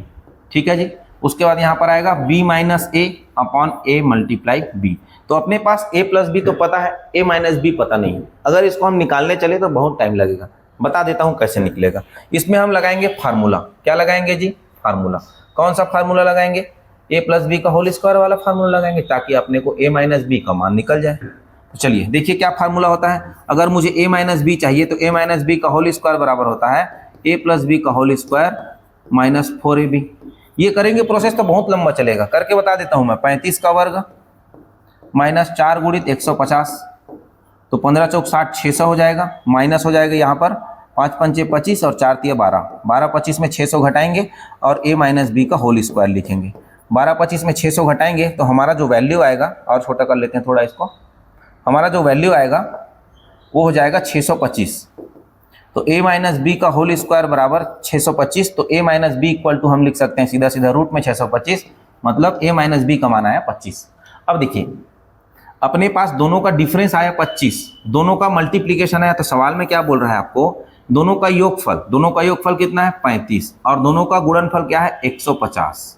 ठीक है जी। उसके बाद यहां पर आएगा b minus a upon a multiply b। तो अपने पास a प्लस बी तो पता है, a माइनस बी पता नहीं है। अगर इसको हम निकालने चले तो बहुत टाइम लगेगा। बता देता हूं कैसे निकलेगा। इसमें हम लगाएंगे फार्मूला। क्या लगाएंगे जी? फार्मूला। कौन सा फार्मूला लगाएंगे? a प्लस बी का होल स्क्वायर वाला फार्मूला लगाएंगे, ताकि अपने को a माइनस बी का मान निकल जाए। तो चलिए देखिए क्या फार्मूला होता है। अगर मुझे a माइनस बी चाहिए तो a माइनस बी का होल स्क्वायर बराबर होता है a प्लस बी का होल स्क्वायर माइनस 4ab। ये करेंगे प्रोसेस तो बहुत लंबा चलेगा, करके बता देता हूं मैं। 35 का वर्ग माइनस 4 गुणित 150, तो 15 चौक 60, 600 हो जाएगा। माइनस हो जाएगा यहाँ पर 5 पंचे 25 और 4 तिया 12, 12 25 में 600 घटाएंगे और a माइनस बी का होल स्क्वायर लिखेंगे। 12 25 में 600 घटाएंगे तो हमारा जो वैल्यू आएगा, और छोटा कर लेते हैं थोड़ा इसको, हमारा जो वैल्यू आएगा वो हो जाएगा 625। तो a माइनस बी का होल स्क्वायर बराबर 625। तो a minus B equal to हम लिख सकते हैं सीधा सीधा रूट में 625, मतलब a माइनस बी का मान आया 25। अब देखिए अपने पास दोनों का डिफरेंस आया 25, दोनों का मल्टीप्लीकेशन आया। तो सवाल में क्या बोल रहा है आपको? दोनों का योगफल, दोनों का योगफल कितना है? 35, और दोनों का गुणनफल क्या है? 150।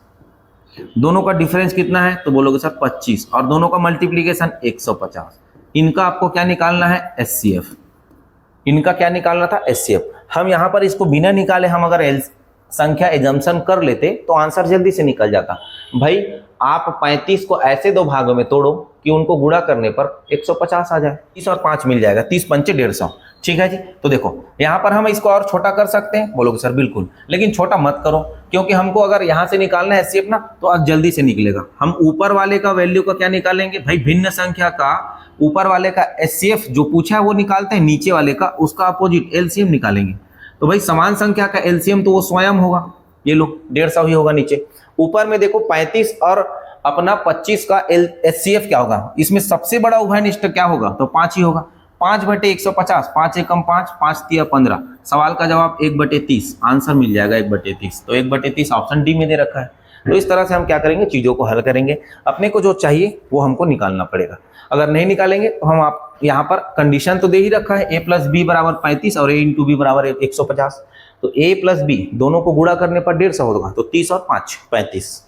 दोनों का डिफरेंस कितना है? तो बोलोगे सर 25, और दोनों का मल्टीप्लीकेशन 150। इनका आपको क्या निकालना है? HCF। इनका क्या निकालना था? HCF। हम यहाँ पर इसको बिना निकाले हम अगर संख्या एजम्पशन कर लेते तो आंसर जल्दी से निकल जाता। भाई आप 35 को ऐसे दो भागों में तोड़ो कि उनको गुणा करने पर 150 आ जाए। 30 और 5 मिल जाएगा, 30 पंचे 150। ठीक है जी। तो देखो यहाँ पर हम इसको और छोटा कर सकते हैं, बोलोगे सर बिल्कुल, लेकिन छोटा मत करो, क्योंकि हमको अगर यहाँ से निकालना है HCF ना तो आज जल्दी से निकलेगा। हम ऊपर वाले का वैल्यू का क्या निकालेंगे भाई? भिन्न संख्या का ऊपर वाले का HCF जो पूछा है वो निकालते हैं, नीचे वाले का उसका अपोजिट LCM निकालेंगे। तो भाई समान संख्या का LCM तो वो स्वयं होगा, ये लो 150 ही होगा नीचे। ऊपर में देखो 35 और अपना 25 का HCF क्या होगा? इसमें सबसे बड़ा उभयनिष्ठ क्या होगा? तो 5 ही होगा। 5/150, 5 एकम 5, 5 तिया 15। सवाल का जवाब 1/30, आंसर मिल जाएगा 1/30। तो 1/30 ऑप्शन डी में दे रखा है। तो इस तरह से हम क्या करेंगे? चीजों को हल करेंगे। अपने को जो चाहिए वो हमको निकालना पड़ेगा। अगर नहीं निकालेंगे तो हम आप यहाँ पर कंडीशन तो दे ही रखा है, a प्लस बी बराबर 35 और a इंटू बी बराबर 150। तो a प्लस बी दोनों को गुणा करने पर 150 होगा, तो 30 और 5 35,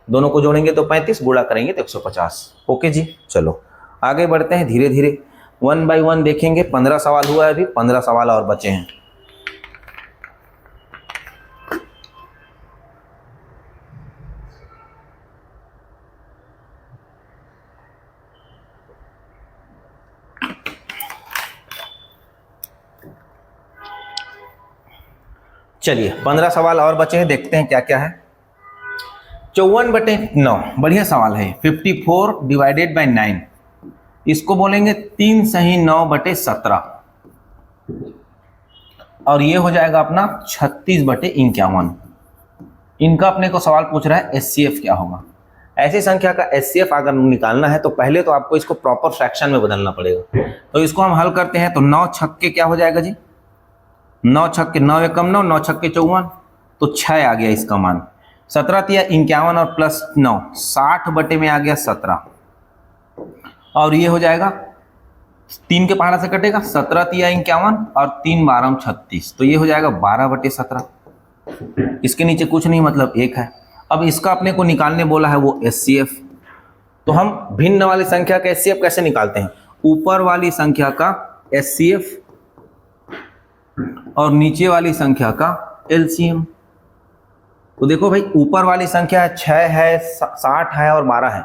दोनों को जोड़ेंगे तो 35, गुणा करेंगे तो 150। ओके जी। चलो आगे बढ़ते हैं धीरे धीरे, 1 बाय 1 देखेंगे। 15 सवाल हुआ है अभी, 15 सवाल और बचे हैं। चलिए 15 सवाल और बचे हैं, देखते हैं क्या क्या है। 54/9 बढ़िया सवाल है। 54 डिवाइडेड बाय 9, इसको बोलेंगे 3 सही 9/17, और ये हो जाएगा अपना 36/51। इनका अपने को सवाल पूछ रहा है HCF क्या होगा। ऐसी संख्या का HCF अगर निकालना है तो पहले तो आपको इसको प्रॉपर फ्रैक्शन में बदलना पड़ेगा। तो इसको हम हल करते हैं। तो 9 छक्के क्या हो जाएगा जी? 9 छक्के 9 एकम 9, 9 छक्के 54, तो 6 आ गया इसका मान। 17 तिया 51 और प्लस 9, 60 बटे में आ गया 17, और ये हो जाएगा 3 के पहाड़ा से कटेगा, 17 तिया 51 और 3 12 36, तो ये हो जाएगा 12/17। इसके नीचे कुछ नहीं, मतलब 1 है। अब इसका अपने को निकालने बोला है वो HCF। तो हम भिन्न वाली संख्या का HCF कैसे निकालते हैं? ऊपर वाली संख्या का HCF और नीचे वाली संख्या का LCM। तो देखो भाई ऊपर वाली संख्या 6 है, 60 है और 12 है।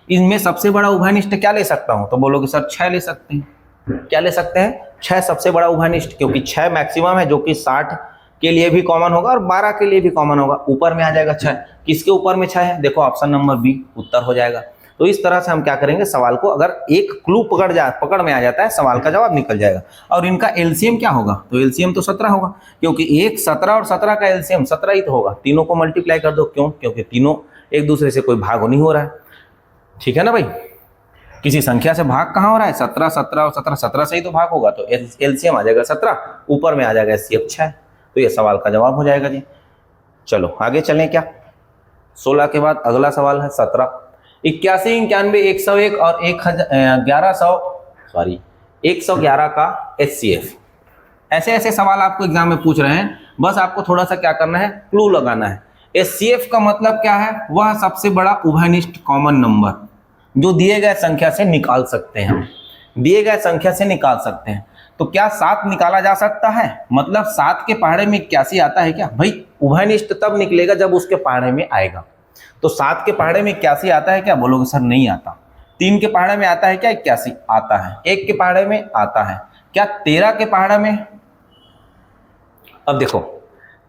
इनमें सबसे बड़ा उभयनिष्ठ क्या ले सकता हूं? तो बोलोगे सर 6 ले सकते हैं। क्या ले सकते हैं? 6 सबसे बड़ा उभयनिष्ठ, क्योंकि 6 मैक्सिमम है, जो कि 60 के लिए भी कॉमन होगा और 12 के लिए भी कॉमन होगा। ऊपर में आ जाएगा 6। किसके ऊपर में 6 है? देखो ऑप्शन नंबर बी उत्तर हो जाएगा। तो इस तरह से हम क्या करेंगे, सवाल को अगर एक क्लू पकड़ में आ जाता है, सवाल का जवाब निकल जाएगा। और इनका LCM क्या होगा? तो LCM तो 17 होगा, क्योंकि 1 17 और 17 का LCM 17 ही तो होगा। तीनों को मल्टीप्लाई कर दो। क्यों? क्योंकि तीनों एक दूसरे से कोई भाग नहीं हो रहा है। ठीक है ना भाई? किसी संख्या से भाग कहाँ हो रहा है? 17 17 और 17, 17 से ही तो भाग होगा। तो LCM आ जाएगा 17, ऊपर में आ जाएगा HCF 6। तो ये सवाल का जवाब हो जाएगा जी। चलो आगे चलें क्या। 16 के बाद अगला सवाल है 17। 81, 91, 101 और 111 का HCF। ऐसे ऐसे सवाल आपको एग्जाम में पूछ रहे हैं, बस आपको थोड़ा सा क्या करना है, क्लू लगाना है। HCF का मतलब क्या है, वह सबसे बड़ा उभयनिष्ठ कॉमन नंबर जो दिए गए संख्या से निकाल सकते हैं हम, दिए गए संख्या से निकाल सकते हैं। तो क्या 7 निकाला जा सकता है, मतलब 7 के पहाड़े में 81 आता है क्या? भाई उभयनिष्ठ तब निकलेगा जब उसके पहाड़े में आएगा। तो 7 के पहाड़े में 81 आता है क्या? बोलोगे सर नहीं आता। 3 के पहाड़े में आता है क्या? 81 आता है। 1 के पहाड़े में आता है क्या? 13 के पहाड़े में? अब देखो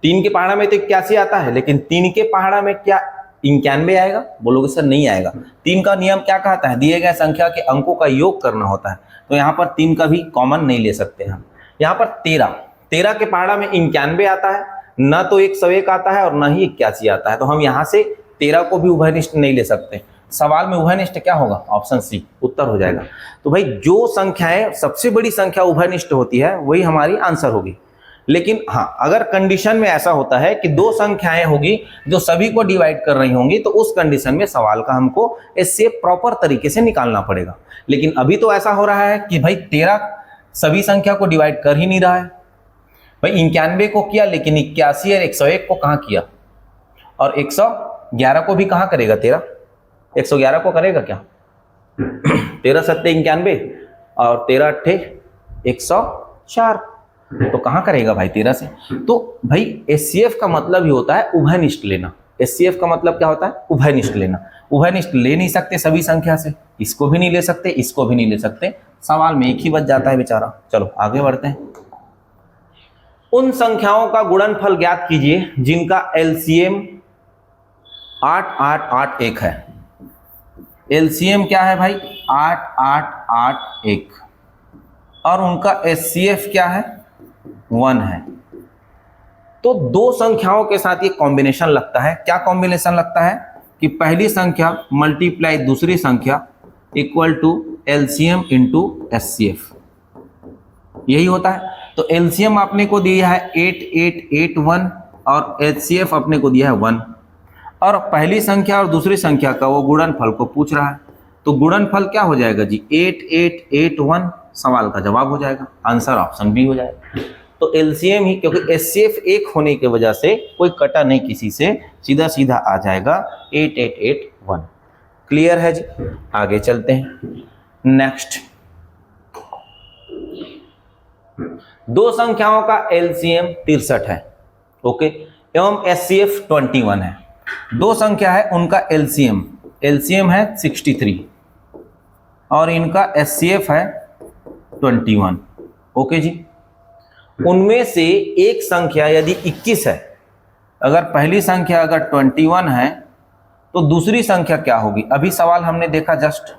3 के पहाड़ा में तो 81 आता है, लेकिन 3 के पहाड़ा में क्या 91 आएगा? बोलोगे सर नहीं आएगा। 3 का नियम क्या कहता है, दिए गए संख्या के अंकों का योग करना होता है। तो यहाँ पर 3 का भी कॉमन नहीं ले सकते हम। यहाँ पर 13 के पहाड़ा में 91 आता है, ना तो 101 आता है और ना ही 81 आता है। तो हम यहाँ से 13 को भी उभयनिष्ठ नहीं ले सकते। सवाल में उभयनिष्ठ क्या होगा? ऑप्शन सी उत्तर हो जाएगा। तो भाई जो संख्याएं सबसे बड़ी संख्या उभयनिष्ठ होती है वही हमारी आंसर होगी। लेकिन हाँ, अगर कंडीशन में ऐसा होता है कि 2 संख्याएं होगी जो सभी को डिवाइड कर रही होंगी, तो उस कंडीशन में सवाल का हमको इससे प्रॉपर तरीके से निकालना पड़ेगा। लेकिन अभी तो ऐसा हो रहा है कि भाई 13 सभी संख्या को डिवाइड कर ही नहीं रहा है। भाई 91 को किया, लेकिन 81 और 101 को कहाँ किया, और 111 को भी कहाँ करेगा? 111 को करेगा क्या? 13 सत्ते 91 और 13 अट्ठे 104, तो कहां करेगा भाई 13 से? तो भाई HCF का मतलब ही होता है उभयनिष्ठ लेना। HCF का मतलब क्या होता है? उभयनिष्ठ लेना। उभयनिष्ठ ले नहीं सकते सभी संख्या से, इसको भी नहीं ले सकते, इसको भी नहीं ले सकते, सवाल में एक ही बच जाता है बेचारा। चलो आगे बढ़ते हैं। उन संख्याओं का गुणनफल ज्ञात कीजिए जिनका LCM 8881 है। LCM क्या है भाई? 8881, और उनका HCF क्या है? 1 है। तो 2 संख्याओं के साथ ये कॉम्बिनेशन लगता है। क्या कॉम्बिनेशन लगता है कि पहली संख्या मल्टीप्लाई दूसरी संख्या equal to LCM into HCF, यही होता है। तो LCM अपने को दिया है 8881 और HCF अपने को दिया है 1, और पहली संख्या और दूसरी संख्या का वो गुणनफल को पूछ रहा है। तो गुणनफल क्या हो जाएगा जी? 8881 सवाल का जवाब हो जाएगा, आंसर ऑप्शन बी हो जाएगा। तो LCM ही, क्योंकि HCF 1 होने की वजह से कोई कटा नहीं किसी से, सीधा सीधा आ जाएगा 8881। क्लियर है जी? आगे चलते हैं। नेक्स्ट, 2 संख्याओं का LCM 63 है, ओके, एवं HCF 21 है। 2 संख्या है, उनका LCM है 63 और इनका HCF है 21, ओके जी। उनमें से एक संख्या यदि 21 है, अगर पहली संख्या अगर 21 है तो दूसरी संख्या क्या होगी? अभी सवाल हमने देखा जस्ट,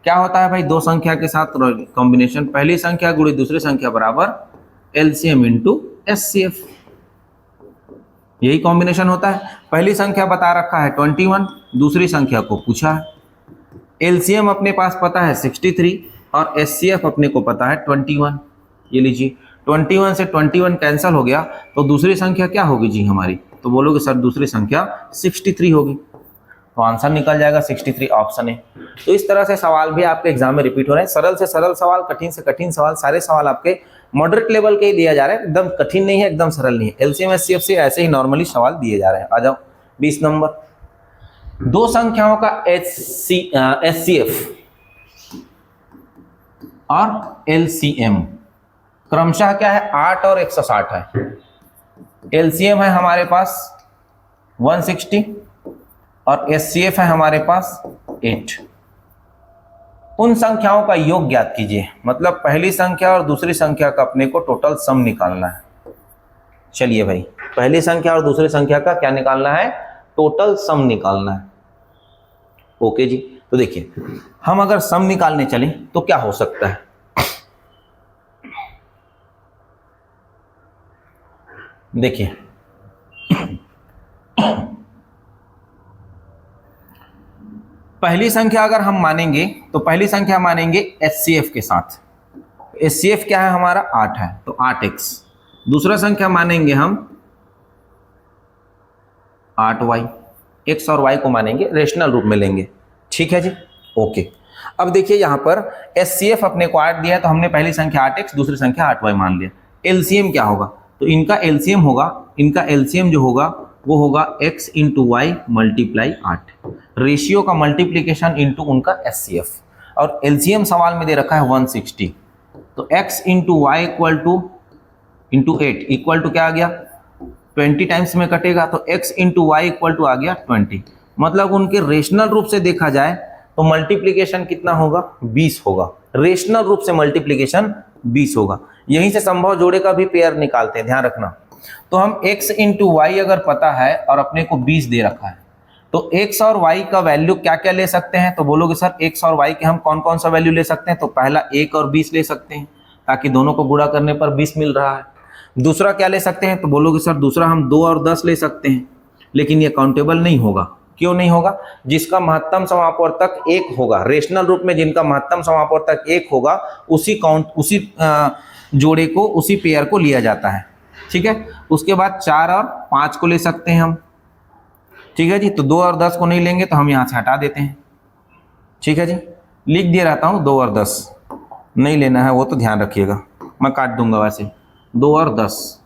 क्या होता है भाई? 2 संख्या के साथ कॉम्बिनेशन, पहली संख्या गुणे दूसरी संख्या बराबर LCM इंटू HCF, यही कॉम्बिनेशन होता है। पहली संख्या बता रखा है 21, दूसरी संख्या को पूछा है, LCM अपने पास पता है 63 और HCF अपने को पता है 21। ये लीजिए 21 से 21 कैंसिल हो गया, तो दूसरी संख्या क्या होगी जी हमारी? तो बोलोगे सर दूसरी संख्या 63 होगी, तो आंसर निकल जाएगा 63, ऑप्शन है। तो इस तरह से सवाल भी आपके एग्जाम में रिपीट हो रहे हैं। सरल से सरल सवाल, कठिन से कठिन सवाल, सारे सवाल आपके मॉडरेट लेवल के ही दिया जा रहे हैं, एकदम कठिन नहीं है, एकदम सरल नहीं है। LCM HCF से ऐसे ही नॉर्मली सवाल दिए जा रहे हैं। आ जाओ 20 नंबर, 2 संख्याओं का HCF और LCM क्रमशः क्या है? 8 और 160 है। LCM है हमारे पास 160 और HCF है हमारे पास 8। उन संख्याओं का योग ज्ञात कीजिए, मतलब पहली संख्या और दूसरी संख्या का अपने को टोटल सम निकालना है। चलिए भाई, पहली संख्या और दूसरी संख्या का क्या निकालना है? टोटल सम निकालना है, ओके जी। तो देखिए, हम अगर सम निकालने चलें तो क्या हो सकता है? देखिए पहली संख्या अगर हम मानेंगे तो पहली संख्या मानेंगे HCF के साथ। HCF क्या है हमारा? 8 है, तो 8x। दूसरा संख्या मानेंगे हम 8y, x और y को मानेंगे, रेशनल रूप में लेंगे। ठीक है जी, ओके। अब देखिए यहाँ पर HCF अपने को 8 दिया है, तो हमने पहली संख्या 8x, दूसरी संख्या 8y मान लिया। एलसीएम क्या होगा, तो इनका एलसीएम होगा, इनका एलसीएम जो होगा वो होगा x into y multiply 8, ratio का मल्टीप्लीकेशन इंटू उनका HCF, और एलसीएम सवाल में दे रखा है 160, तो x into y equal to into 8 equal to क्या आ गया 20 टाइम्स में कटेगा, तो x into y equal to आ गया 20। मतलब उनके रेशनल रूप से देखा जाए तो मल्टीप्लीकेशन कितना होगा 20 होगा, रेशनल रूप से मल्टीप्लीकेशन 20 होगा। यहीं से संभव जोड़े का भी पेयर निकालते हैं, ध्यान रखना। तो हम x इंटू वाई अगर पता है और अपने को 20 दे रखा है, तो x और y का वैल्यू क्या क्या ले सकते हैं, तो बोलोगे सर x और y के हम कौन कौन सा वैल्यू ले सकते हैं, तो पहला 1 और 20 ले सकते हैं, ताकि दोनों को गुणा करने पर 20 मिल रहा है। दूसरा क्या ले सकते हैं, तो बोलोगे सर दूसरा हम 2 और 10 ले सकते हैं, लेकिन ये काउंटेबल नहीं होगा। क्यों नहीं होगा, जिसका महत्तम समापवर्तक 1 होगा, रेशनल रूप में जिनका महत्तम समापवर्तक 1 होगा, उसी जोड़े को, उसी पेयर को लिया जाता है। ठीक है, उसके बाद 4 और 5 को ले सकते हैं हम। ठीक है जी, तो 2 और 10 को नहीं लेंगे तो हम यहाँ से हटा देते हैं। ठीक है जी, लिख दिया रहता हूँ 2 और 10 नहीं लेना है, वो तो ध्यान रखिएगा, मैं काट दूंगा वैसे। 2 और 10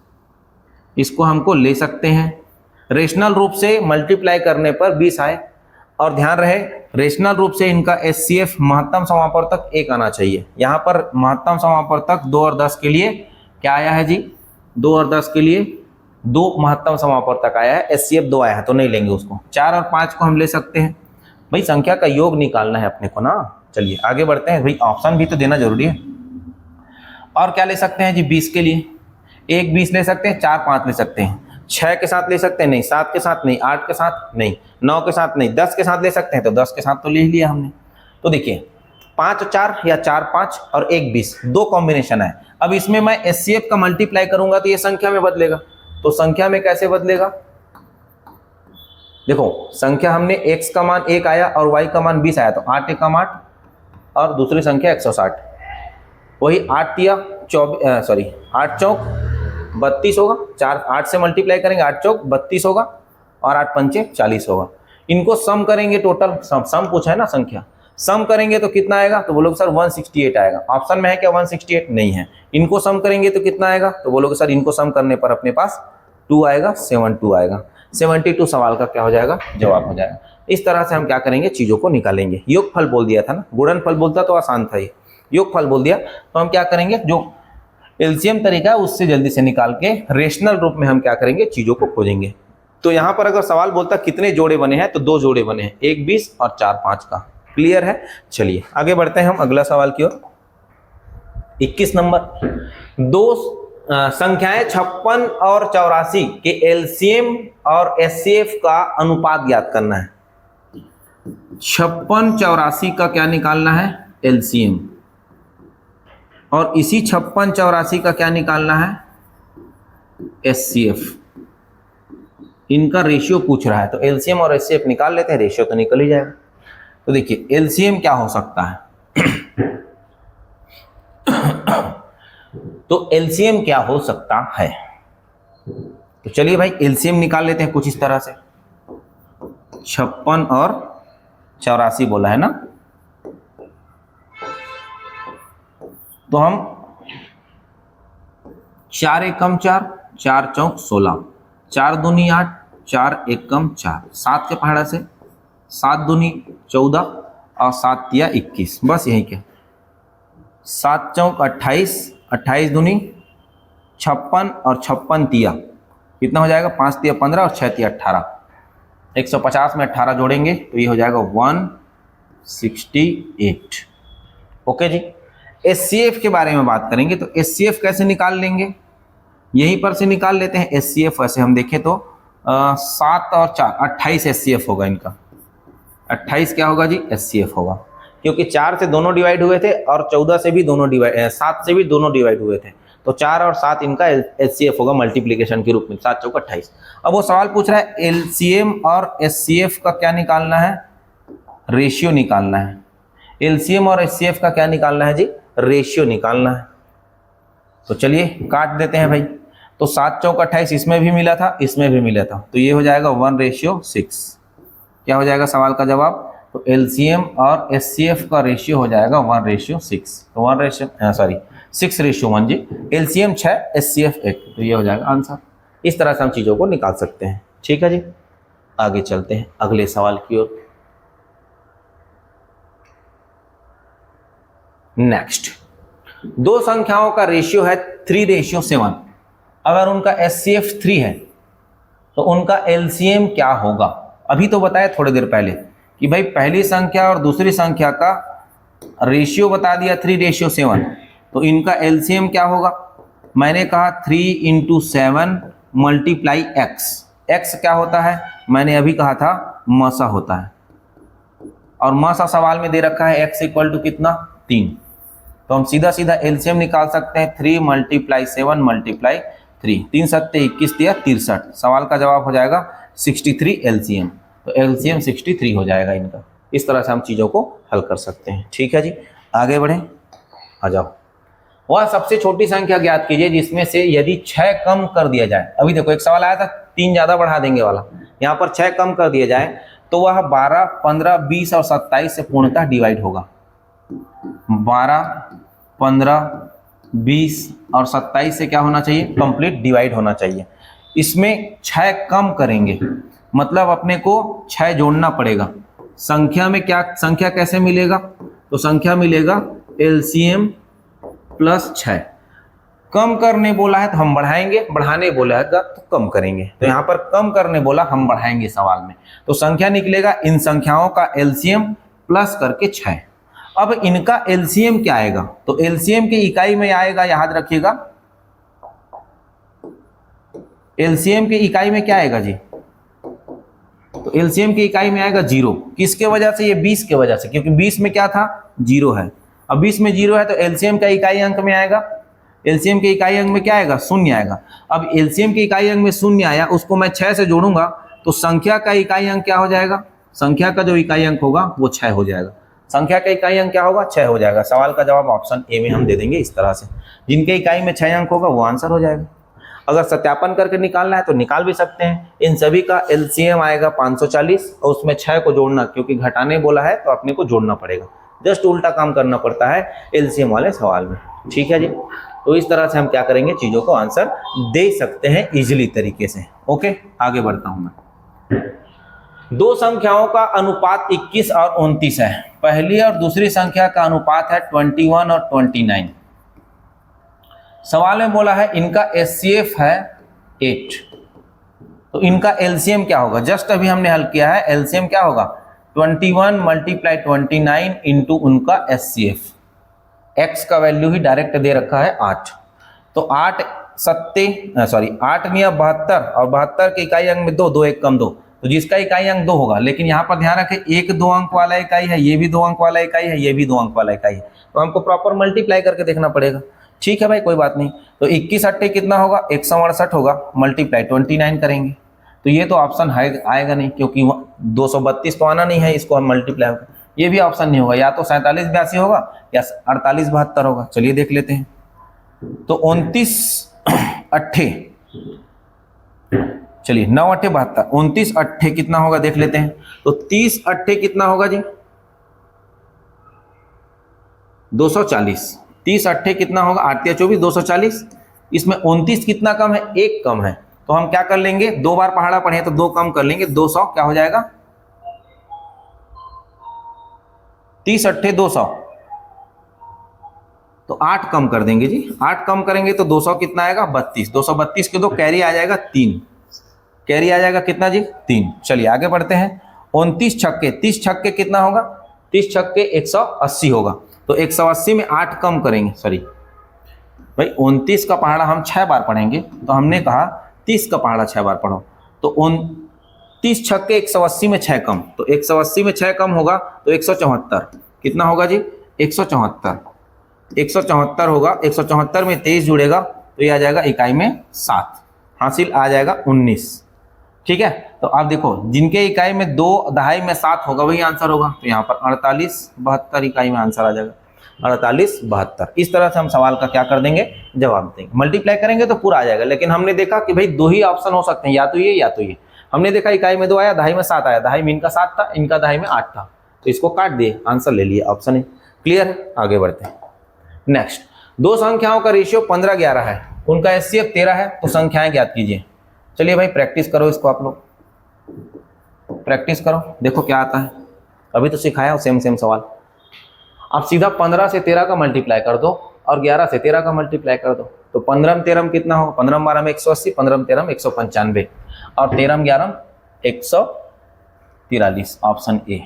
इसको हमको ले सकते हैं, रेशनल रूप से मल्टीप्लाई करने पर 20 आए, और ध्यान रहे रेशनल रूप से इनका HCF महत्तम समापवर्तक 1 आना चाहिए। यहाँ पर महत्तम समापवर्तक 2 और 10 के लिए क्या आया है जी, 2 और 10 के लिए 2 महत्तम समापवर्तक आया है, HCF 2 आया है, तो नहीं लेंगे उसको। 4 और 5 को हम ले सकते हैं, भाई संख्या का योग निकालना है अपने को ना। चलिए आगे बढ़ते हैं, भाई ऑप्शन भी तो देना जरूरी है। और क्या ले सकते हैं जी, 20 के लिए 1 20 ले सकते हैं, 4 5 ले सकते हैं, 6 के साथ ले सकते हैं, नहीं 7 के साथ नहीं, 8 के साथ नहीं, 9 के साथ नहीं, 10 के साथ ले सकते हैं, तो 10 के साथ तो ले लिया हमने। तो देखिए 5 4 या 4 5 और 1 20 दो कॉम्बिनेशन है। अब इसमें मैं HCF का मल्टीप्लाई करूंगा तो ये संख्या में बदलेगा, तो संख्या में कैसे बदलेगा, देखो संख्या हमने x का मान 1 आया और y का मान 20 आया, तो 8 एकम 8 और दूसरी संख्या 160, वही 8 तिया 8 चौक 32 होगा, 4 8 से मल्टीप्लाई करेंगे, 8 चौक 32 होगा और 8 पंचे 40 होगा। इनको सम करेंगे, टोटल सम पूछा है ना संख्या, सम करेंगे तो कितना आएगा, तो बोलोगे सर 168 आएगा। ऑप्शन में है क्या 168, नहीं है। इनको सम करेंगे तो कितना आएगा, तो बोलोगे सर इनको सम करने पर अपने पास 2 आएगा, 72 आएगा। 72 सवाल का क्या हो जाएगा, जवाब हो जाएगा। इस तरह से हम क्या करेंगे, चीजों को निकालेंगे। योगफल बोल दिया था ना, गुणनफल बोलता तो आसान था, ये योगफल बोल दिया, तो हम क्या करेंगे, जो एलसीएम तरीका है उससे जल्दी से निकाल के रेशनल रूप में हम क्या करेंगे, चीजों को खोजेंगे। तो यहाँ पर अगर सवाल बोलता कितने जोड़े बने हैं, तो 2 जोड़े बने हैं, 1 20 और 4 5 का। क्लियर है, चलिए आगे बढ़ते हैं हम अगला सवाल की ओर। 21 नंबर, दो संख्याएं 56 और 84 के एलसीएम और HCF का अनुपात ज्ञात करना है। 56 84 का क्या निकालना है, एलसीएम, और इसी 56 84 का क्या निकालना है, HCF। इनका रेशियो पूछ रहा है, तो एलसीएम और HCF निकाल लेते हैं, रेशियो तो निकल ही जाएगा। तो देखिए एलसीएम क्या हो सकता है, तो एलसीएम क्या हो सकता है, तो चलिए भाई एलसीएम निकाल लेते हैं कुछ इस तरह से। 56 और 84 बोला है ना, तो हम 4 एकम 4, 4 चौक 16, 4 दूनी 8, 4 एकम 4, 7 के पहाड़ा से 7 दूनी 14 और 7 तिया 21, बस यही क्या, 7 चौक 28, 28 दूनी 56 और 56 तिया कितना हो जाएगा, 5 तिया 15 और 6 तिया 18, 150 में 18 जोड़ेंगे तो ये हो जाएगा 168। ओके जी। HCF के बारे में बात करेंगे, तो HCF कैसे निकाल लेंगे, यहीं पर से निकाल लेते हैं। HCF वैसे हम देखें तो 7 और 4 28 HCF होगा इनका, 28 क्या होगा जी, HCF होगा, क्योंकि 4 से दोनों डिवाइड हुए थे और 14 से भी दोनों डिवाइड, 7 से भी दोनों डिवाइड हुए थे, तो 4 और 7 इनका HCF होगा मल्टीप्लिकेशन के रूप में, 7 चौक 28। अब वो सवाल पूछ रहा है LCM और HCF का क्या निकालना है, रेशियो निकालना है। LCM और HCF का क्या निकालना है जी, रेशियो निकालना है। तो चलिए काट देते हैं भाई, तो 7 चौक 28, इसमें भी मिला था, इसमें भी मिला था, तो ये हो जाएगा 1:6। क्या हो जाएगा सवाल का जवाब? तो एलसीएम और एचसीएफ का रेशियो हो जाएगा 1:6। तो 6:1 जी। एलसीएम 6, एचसीएफ 1, तो ये हो जाएगा आंसर। इस तरह से हम चीज़ों को निकाल सकते हैं। ठीक है जी, आगे चलते हैं अगले सवाल की ओर। नेक्स्ट, दो संख्याओं का रेशियो है 3:7। अगर उनका एचसीएफ 3 है तो उनका एलसीएम क्या होगा? अभी तो बताया थोड़ी देर पहले कि भाई पहली संख्या और दूसरी संख्या का रेशियो बता दिया 3:7, तो इनका एलसीएम क्या होगा? मैंने कहा 3 × 7 × x। x क्या होता है? मैंने अभी कहा था मासा होता है, और मासा सवाल में दे रखा है x = कितना? 3। तो हम सीधा सीधा एलसीएम निकाल सकते हैं 3 × 7 × 3। 3 7 21 दिया 63। सवाल का जवाब हो जाएगा 63 एलसीएम। तो एलसीएम 63 हो जाएगा इनका। इस तरह से हम चीज़ों को हल कर सकते हैं। ठीक है जी, आगे बढ़ें, आ जाओ। वह सबसे छोटी संख्या ज्ञात कीजिए जिसमें से यदि 6 कम कर दिया जाए। अभी देखो एक सवाल आया था 3 ज़्यादा बढ़ा देंगे वाला, यहाँ पर 6 कम कर दिया जाए तो वह 12, 15, 20 और 27 से पूर्णतः डिवाइड होगा। 12, 15, 20 और 27 से क्या होना चाहिए? कंप्लीट डिवाइड होना चाहिए। इसमें 6 कम करेंगे मतलब अपने को 6 जोड़ना पड़ेगा। संख्या में क्या, संख्या कैसे मिलेगा? तो संख्या मिलेगा एलसीएम प्लस 6। कम करने बोला है तो हम बढ़ाएंगे, बढ़ाने बोला है तो कम करेंगे। तो यहाँ पर कम करने बोला, हम बढ़ाएंगे सवाल में। तो संख्या निकलेगा इन संख्याओं का एलसीएम प्लस करके 6। अब इनका एलसीएम क्या आएगा? तो एलसीएम की इकाई में आएगा, याद रखिएगा, एलसीएम की इकाई में क्या आएगा जी? तो एलसीएम की इकाई में आएगा 0। किसके वजह से? ये 20 के वजह से, क्योंकि 20 में क्या था? 0 है। अब 20 में 0 है तो एलसीएम का इकाई अंक में आएगा, एलसीएम के इकाई अंक में क्या आएगा? 0 आएगा। अब एलसीएम के इकाई अंक में 0 आया, उसको मैं 6 से जोड़ूंगा तो संख्या का इकाई अंक क्या हो जाएगा? संख्या का जो इकाई अंक होगा वो 6 हो जाएगा। संख्या का इकाई अंक क्या होगा? 6 हो जाएगा। सवाल का जवाब ऑप्शन ए में हम दे देंगे इस तरह से। जिनके इकाई में 6 अंक होगा वो आंसर हो जाएगा। अगर सत्यापन करके निकालना है तो निकाल भी सकते हैं। इन सभी का एलसीएम आएगा 540 और उसमें 6 को जोड़ना, क्योंकि घटाने बोला है तो अपने को जोड़ना पड़ेगा। जस्ट उल्टा काम करना पड़ता है एलसीएम वाले सवाल में। ठीक है जी, तो इस तरह से हम क्या करेंगे, चीज़ों को आंसर दे सकते हैं इजीली तरीके से। ओके, आगे बढ़ता हूं मैं। दो संख्याओं का अनुपात 21 और 29 है। पहली और दूसरी संख्या का अनुपात है 21 और 29। सवाल में बोला है इनका एचसीएफ है 8, तो इनका एलसीएम क्या होगा? जस्ट अभी हमने हल किया है, एलसीएम क्या होगा? 21 × 29 इंटू उनका एचसीएफ। एक्स का वैल्यू ही डायरेक्ट दे रखा है 8, तो 8 9 72 और 72 के इकाई अंक में 2, 2 1 कम 2, तो जिसका इकाई अंक 2 होगा। लेकिन यहाँ पर ध्यान रखें, एक 2 अंक वाला इकाई है, ये भी 2 अंक वाला इकाई है, ये भी 2 अंक वाला इकाई है, तो हमको प्रॉपर मल्टीप्लाई करके देखना पड़ेगा। ठीक है भाई, कोई बात नहीं। तो 21 8 कितना होगा? 168 होगा, मल्टीप्लाई 29 करेंगे तो ये तो ऑप्शन आएगा नहीं, क्योंकि 232 तो आना नहीं है, इसको हम मल्टीप्लाई होगा, ये भी ऑप्शन नहीं होगा। या तो 47 82 होगा या 48 72 होगा। चलिए देख लेते हैं। तो 29 8, चलिए 9 8 72, 29 8 कितना होगा देख लेते हैं। तो 30 8 कितना होगा जी? 240। 30 8 कितना होगा? 8 या 24, 240। इसमें 29 कितना कम है? 1 कम है, तो हम क्या कर लेंगे? 2 बार पहाड़ा पढ़े तो 2 कम कर लेंगे, 200 क्या हो जाएगा? 30 8 200, तो 8 कम कर देंगे जी। 8 कम करेंगे तो 200 कितना आएगा? 32। 232 के 2 कैरी आ जाएगा 3, कैरी आ जाएगा कितना जी? 3। चलिए आगे बढ़ते हैं। 29 छक्के, 30 छक्के कितना होगा? 30 छक्के 180 होगा, तो 180 में 8 कम करेंगे, सॉरी भाई 29 का पहाड़ा हम 6 बार पढ़ेंगे, तो हमने कहा 30 का पहाड़ा 6 बार पढ़ो, तो 29 छक्के 180 में 6 कम, तो 180 में 6 कम होगा तो 174 कितना होगा जी? 174 होगा। 174 में 23 जुड़ेगा तो ये आ जाएगा इकाई में 7, हासिल आ जाएगा 19। ठीक है, तो आप देखो जिनके इकाई में 2 दहाई में 7 होगा वही आंसर होगा, तो यहाँ पर 48 72 इकाई में आंसर आ जाएगा। 48 72। इस तरह से हम सवाल का क्या कर देंगे, जवाब देंगे। मल्टीप्लाई करेंगे तो पूरा आ जाएगा, लेकिन हमने देखा कि भाई दो ही ऑप्शन हो सकते हैं, या तो ये या तो ये। हमने देखा इकाई में 2 आया, दहाई में 7 आया, दहाई में इनका 7 था, इनका दहाई में 8 था, तो इसको काट दिए, आंसर ले लिए, ऑप्शन है। क्लियर है, आगे बढ़ते हैं। नेक्स्ट, दो संख्याओं का रेशियो 15 11 है, उनका एचसीएफ 13 है, तो संख्याएं ज्ञात कीजिए। चलिए भाई प्रैक्टिस करो इसको, आप लोग प्रैक्टिस करो, देखो क्या आता है। अभी तो सिखाया सेम सवाल। आप सीधा 15 से 13 का मल्टीप्लाई कर दो और 11 से 13 का मल्टीप्लाई कर दो, तो 15 में 13 कितना होगा, 15 में 12 में 180, 15 में 13 में 195 और 13 में 11 143, ऑप्शन ए।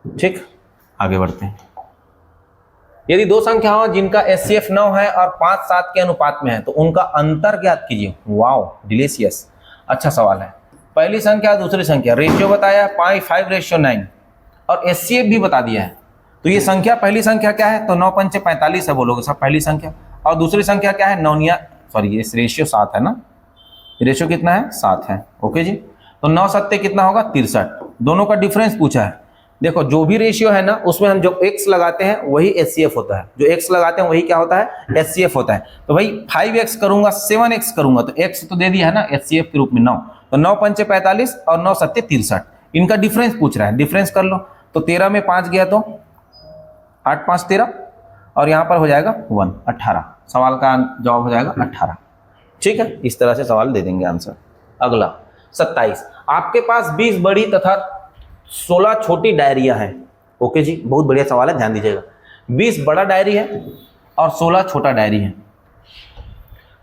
ठीक, आगे बढ़ते हैं। यदि दो संख्या हो जिनका एचसीएफ 9 है और 5 7 के अनुपात में है, तो उनका अंतर ज्ञात कीजिए। वाओ, डिलीशियस, अच्छा सवाल है। पहली संख्या दूसरी संख्या, रेशियो बताया 5:9 और एचसीएफ भी बता दिया है। तो ये संख्या, पहली संख्या क्या है, तो 9 पंचे 45 है, बोलोगे सब पहली संख्या। और दूसरी संख्या क्या है, ये रेशियो 7 है ना, रेशियो कितना है, 7 है। ओके जी, तो 9 7 कितना होगा, 63। दोनों का डिफरेंस पूछा है। देखो जो भी रेशियो है ना, उसमें हम जो x लगाते हैं वही एचसीएफ होता है, जो x लगाते हैं वही क्या होता है, एचसीएफ होता है। तो भाई 5x करूंगा 7x करूंगा, तो x तो दे दिया है ना एचसीएफ के रूप में 9, तो 9 पंचे 45 और 9 7 63, इनका डिफरेंस पूछ रहा है, डिफरेंस कर लो। तो 13 में 5 गया तो 8 5 13 और यहाँ पर हो जाएगा 1 18, सवाल का जवाब हो जाएगा 18। ठीक है, इस तरह से सवाल दे देंगे आंसर। अगला 27, आपके पास 20 बड़ी तथा 16 छोटी डायरियां हैं। ओके जी, बहुत बढ़िया सवाल है, ध्यान दीजिएगा। 20 बड़ा डायरी है और 16 छोटा डायरी है,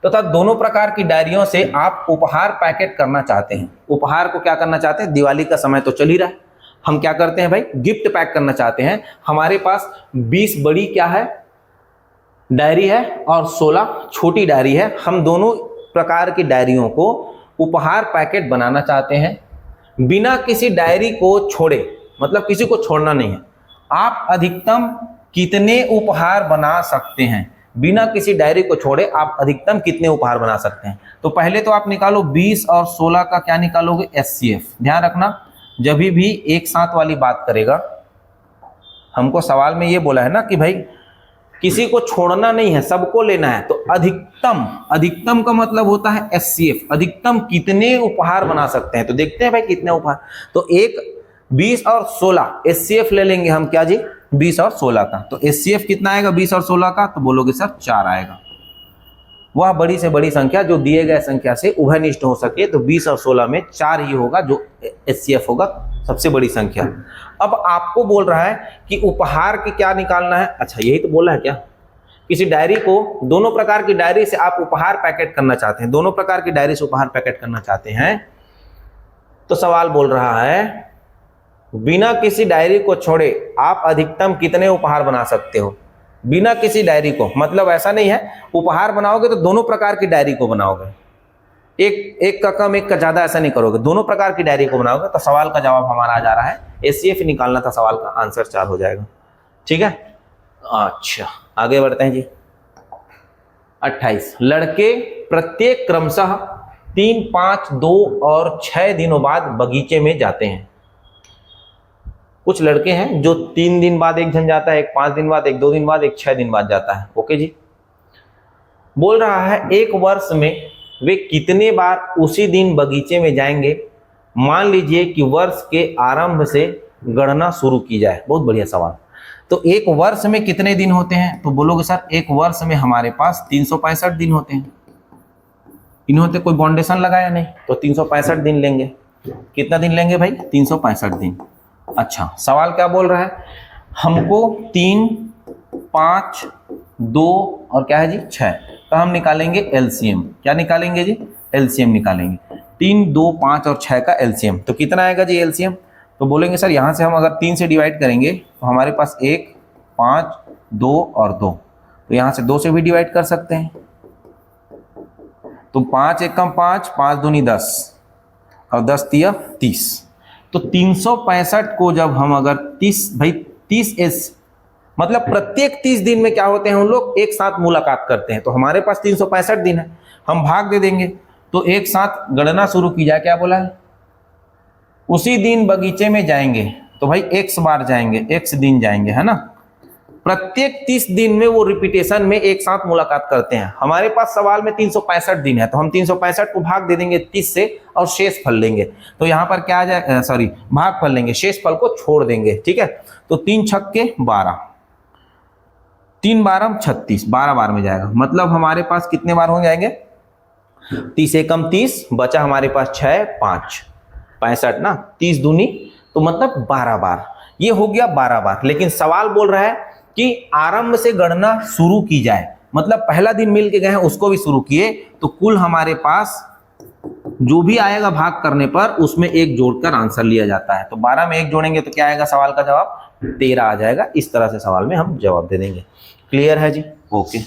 तथा दोनों प्रकार की डायरियों से आप उपहार पैकेट करना चाहते हैं। उपहार को क्या करना चाहते हैं, दिवाली का समय तो चल ही रहा है, हम क्या करते हैं भाई, गिफ्ट पैक करना चाहते हैं। हमारे पास 20 बड़ी क्या है, डायरी है और 16 छोटी डायरी है। हम दोनों प्रकार की डायरियों को उपहार पैकेट बनाना चाहते हैं, बिना किसी डायरी को छोड़े, मतलब किसी को छोड़ना नहीं है। आप अधिकतम कितने उपहार बना सकते हैं, बिना किसी डायरी को छोड़े आप अधिकतम कितने उपहार बना सकते हैं। तो पहले तो आप निकालो 20 और 16 का क्या निकालोगे, एचसीएफ। ध्यान रखना, जब भी एक साथ वाली बात करेगा, हमको सवाल में ये बोला है ना कि भाई किसी को छोड़ना नहीं है, सबको लेना है, तो अधिकतम, अधिकतम का मतलब होता है एचसीएफ, अधिकतम कितने उपहार बना सकते हैं। तो देखते हैं भाई कितने उपहार, तो एक 20 और 16 एचसीएफ ले लेंगे हम, क्या जी, 20 और 16 का। तो एचसीएफ कितना आएगा 20 और 16 का, तो बोलोगे सर 4 आएगा। वह बड़ी से बड़ी संख्या जो दिए गए संख्या से उभयनिष्ठ हो सके, तो 20 और 16 में 4 ही होगा जो एचसीएफ होगा, सबसे बड़ी संख्या। अब आपको बोल रहा है कि उपहार की क्या निकालना है। अच्छा, यही तो बोला है क्या, किसी डायरी को, दोनों प्रकार की डायरी से आप उपहार पैकेट करना चाहते हैं, दोनों प्रकार की डायरी से उपहार पैकेट करना चाहते हैं। तो सवाल बोल रहा है बिना किसी डायरी को छोड़े आप अधिकतम कितने उपहार बना सकते हो। बिना किसी डायरी को, मतलब ऐसा नहीं है उपहार बनाओगे तो दोनों प्रकार की डायरी को बनाओगे, एक का कम एक का ज्यादा, ऐसा नहीं करोगे, दोनों प्रकार की डायरी को बनाओगे। तो सवाल का जवाब हमारा आ जा रहा है एचसीएफ निकालना था, सवाल का आंसर 4 हो जाएगा। ठीक है, अच्छा आगे बढ़ते हैं जी। 28, लड़के प्रत्येक क्रमशः 3 5 2 और 6 दिनों बाद बगीचे में जाते हैं। कुछ लड़के हैं जो 3 दिन बाद एक जन जाता है, एक 5 दिन बाद, एक 2 दिन बाद, एक 6 दिन बाद जाता है। ओके जी, बोल रहा है एक वर्ष में वे कितने बार उसी दिन बगीचे में जाएंगे। मान लीजिए कि वर्ष के आरंभ से गणना शुरू की जाए। बहुत बढ़िया सवाल। तो एक वर्ष में कितने दिन होते हैं, तो बोलोगे सर एक वर्ष में हमारे पास 365 दिन होते हैं। इन्होंने कोई बाउंडेशन लगाया नहीं, तो 365 दिन लेंगे। कितना दिन लेंगे भाई, 365 दिन। अच्छा, सवाल क्या बोल रहा है, हमको 3 5 2 और क्या है जी 6, तो हम निकालेंगे एलसीएम। क्या निकालेंगे जी, एलसीएम निकालेंगे। 3 2 5 और 6 का एलसीएम, तो कितना आएगा जी एलसीएम। तो बोलेंगे सर यहाँ से हम अगर 3 से डिवाइड करेंगे तो हमारे पास 1 5 2 और 2, तो यहाँ से 2 से भी डिवाइड कर सकते हैं। तो 5 1 कम 5, 5 दूनी 10 और 10 तिया 30। तो 365 को जब हम अगर 30 एस, मतलब प्रत्येक 30 दिन में क्या होते हैं उन लोग एक साथ मुलाकात करते हैं। तो हमारे पास 365 दिन है, हम भाग दे देंगे तो एक साथ गणना शुरू की जाए। क्या बोला है, उसी दिन बगीचे में जाएंगे, तो भाई x बार जाएंगे, x दिन जाएंगे, है ना। प्रत्येक 30 दिन में वो रिपीटेशन में एक साथ मुलाकात करते हैं। हमारे पास सवाल में 365 दिन है, तो हम 365 को भाग दे देंगे 30 से और शेष फल लेंगे। तो यहाँ पर क्या आ जाए, सॉरी भाग फल लेंगे, शेष फल को छोड़ देंगे। ठीक है, तो 3 छक्के 12, 3 बारह 36, 12 बार में जाएगा। मतलब हमारे पास कितने बार हो जाएंगे, 30 एकम 30, बचा हमारे पास 6 5 65 ना, 30 दूनी तो मतलब 12 बार, ये हो गया 12 बार। लेकिन सवाल बोल रहा है कि आरंभ से गणना शुरू की जाए, मतलब पहला दिन मिल के गए हैं उसको भी शुरू किए, तो कुल हमारे पास जो भी आएगा भाग करने पर उसमें एक जोड़कर आंसर लिया जाता है। तो 12 में एक जोड़ेंगे तो क्या आएगा, सवाल का जवाब 13 आ जाएगा। इस तरह से सवाल में हम जवाब दे देंगे। क्लियर है जी? ओके।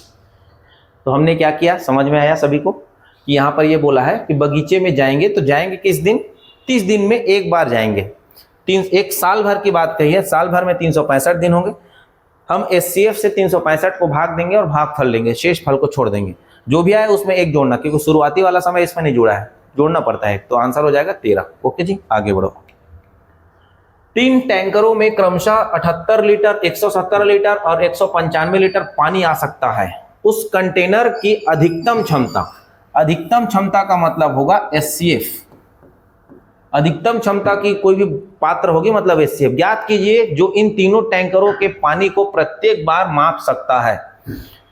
तो हमने क्या किया, समझ में आया सभी को कि यहाँ पर ये बोला है कि बगीचे में जाएंगे, तो जाएंगे किस दिन, 30 दिन में एक बार जाएंगे। एक साल भर की बात कही है, साल भर में 365 दिन होंगे। हम एचसीएफ से 365 को भाग देंगे और भाग फल लेंगे, शेष फल को छोड़ देंगे। जो भी आए उसमें एक जोड़ना, क्योंकि शुरुआती वाला समय इसमें नहीं जुड़ा है, जोड़ना पड़ता है, तो आंसर हो जाएगा 13। ओके जी, आगे बढ़ो। 3 टैंकरों में क्रमशः 78 लीटर, 117 लीटर और 195 लीटर पानी आ सकता है। उस कंटेनर की अधिकतम क्षमता, अधिकतम क्षमता का मतलब होगा एचसीएफ, अधिकतम क्षमता की कोई भी पात्र होगी मतलब एचसीएफ ज्ञात कीजिए जो इन तीनों टैंकरों के पानी को प्रत्येक बार माप सकता है।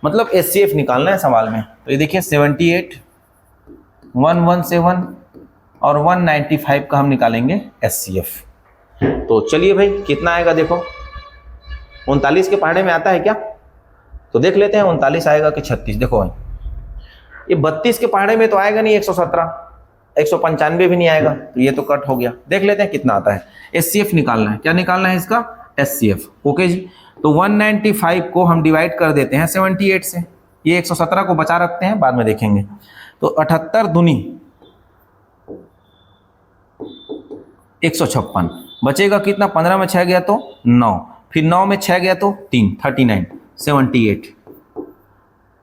मतलब एचसीएफ निकालना है सवाल में। तो ये देखिए 78, 117 और 195 का हम निकालेंगे एचसीएफ। तो चलिए भाई कितना आएगा देखो, 39 के पहाड़े में आता है क्या, तो देख लेते हैं 39 आएगा कि 36। देखो भाई ये 32 के पहाड़े में तो आएगा नहीं, 117, 195 भी नहीं आएगा, तो ये तो कट हो गया। देख लेते हैं कितना आता है। एचसीएफ निकालना है, क्या निकालना है इसका, एचसीएफ। ओके जी, तो 195 को हम डिवाइड कर देते हैं 78 से, ये 117 को बचा रखते हैं, बाद में देखेंगे। तो 78 दूनी 156, बचेगा कितना, 15 में 6 गया तो 9, फिर 9 में 6 गया तो 3, 39, 78,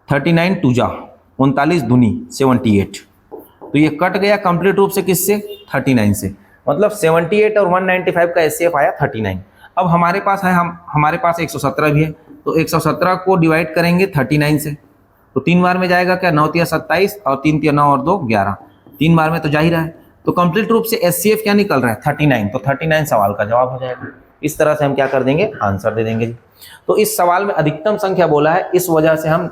39 टू जा 39 दूनी 78, तो ये कट गया कंप्लीट रूप से किससे, 39 से। मतलब 78 और 195 का एचसीएफ आया 39। अब हमारे पास है, हमारे पास 117 भी है, तो 117 को डिवाइड करेंगे 39 से, तो 3 बार में जाएगा क्या, 9 तिया 27 और 3 तिया 9 और 2 11, 3 बार में तो जा ही रहा है। तो कंप्लीट रूप से एचसीएफ क्या निकल रहा है, 39, तो 39 सवाल का जवाब हो जाएगा। इस तरह से हम क्या कर देंगे, आंसर दे देंगे। तो इस सवाल में अधिकतम संख्या बोला है, इस वजह से हम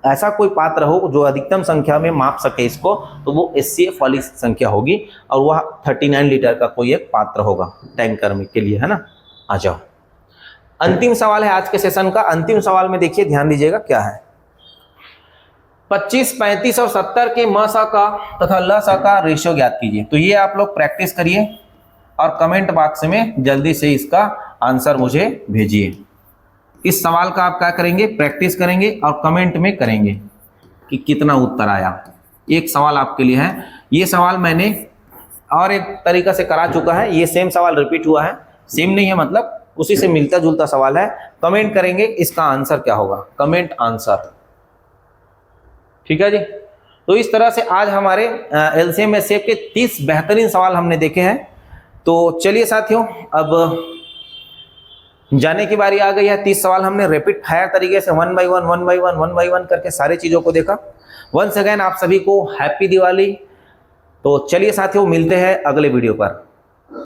ऐसा कोई पात्र हो जो अधिकतम संख्या में माप सके इसको, तो वो एचसीएफ वाली संख्या होगी, और वह 39 लीटर का कोई एक पात्र होगा टैंकर में के लिए, है ना। आ जाओ, अंतिम सवाल है आज के सेशन का। अंतिम सवाल में देखिए, ध्यान दीजिएगा क्या है। 25, 35 और 70 के म सा का तथा ल सा का रेशियो ज्ञात कीजिए। तो ये आप लोग प्रैक्टिस करिए और कमेंट बॉक्स में जल्दी से इसका आंसर मुझे भेजिए। इस सवाल का आप क्या करेंगे, प्रैक्टिस करेंगे और कमेंट में करेंगे कि कितना उत्तर आया। एक सवाल आपके लिए है, ये सवाल मैंने और एक तरीका से करा चुका है, ये सेम सवाल रिपीट हुआ है, सेम नहीं है मतलब उसी से मिलता जुलता सवाल है। कमेंट करेंगे इसका आंसर क्या होगा, कमेंट आंसर, ठीक है जी। तो इस तरह से आज हमारे एलसीएम एचसीएफ के 30 बेहतरीन सवाल हमने देखे हैं। तो चलिए साथियों, अब जाने की बारी आ गई है। 30 सवाल हमने रैपिड फायर तरीके से 1 बाय 1 करके सारी चीज़ों को देखा। वंस अगेन आप सभी को हैप्पी दिवाली। तो चलिए साथियों, मिलते हैं अगले वीडियो पर।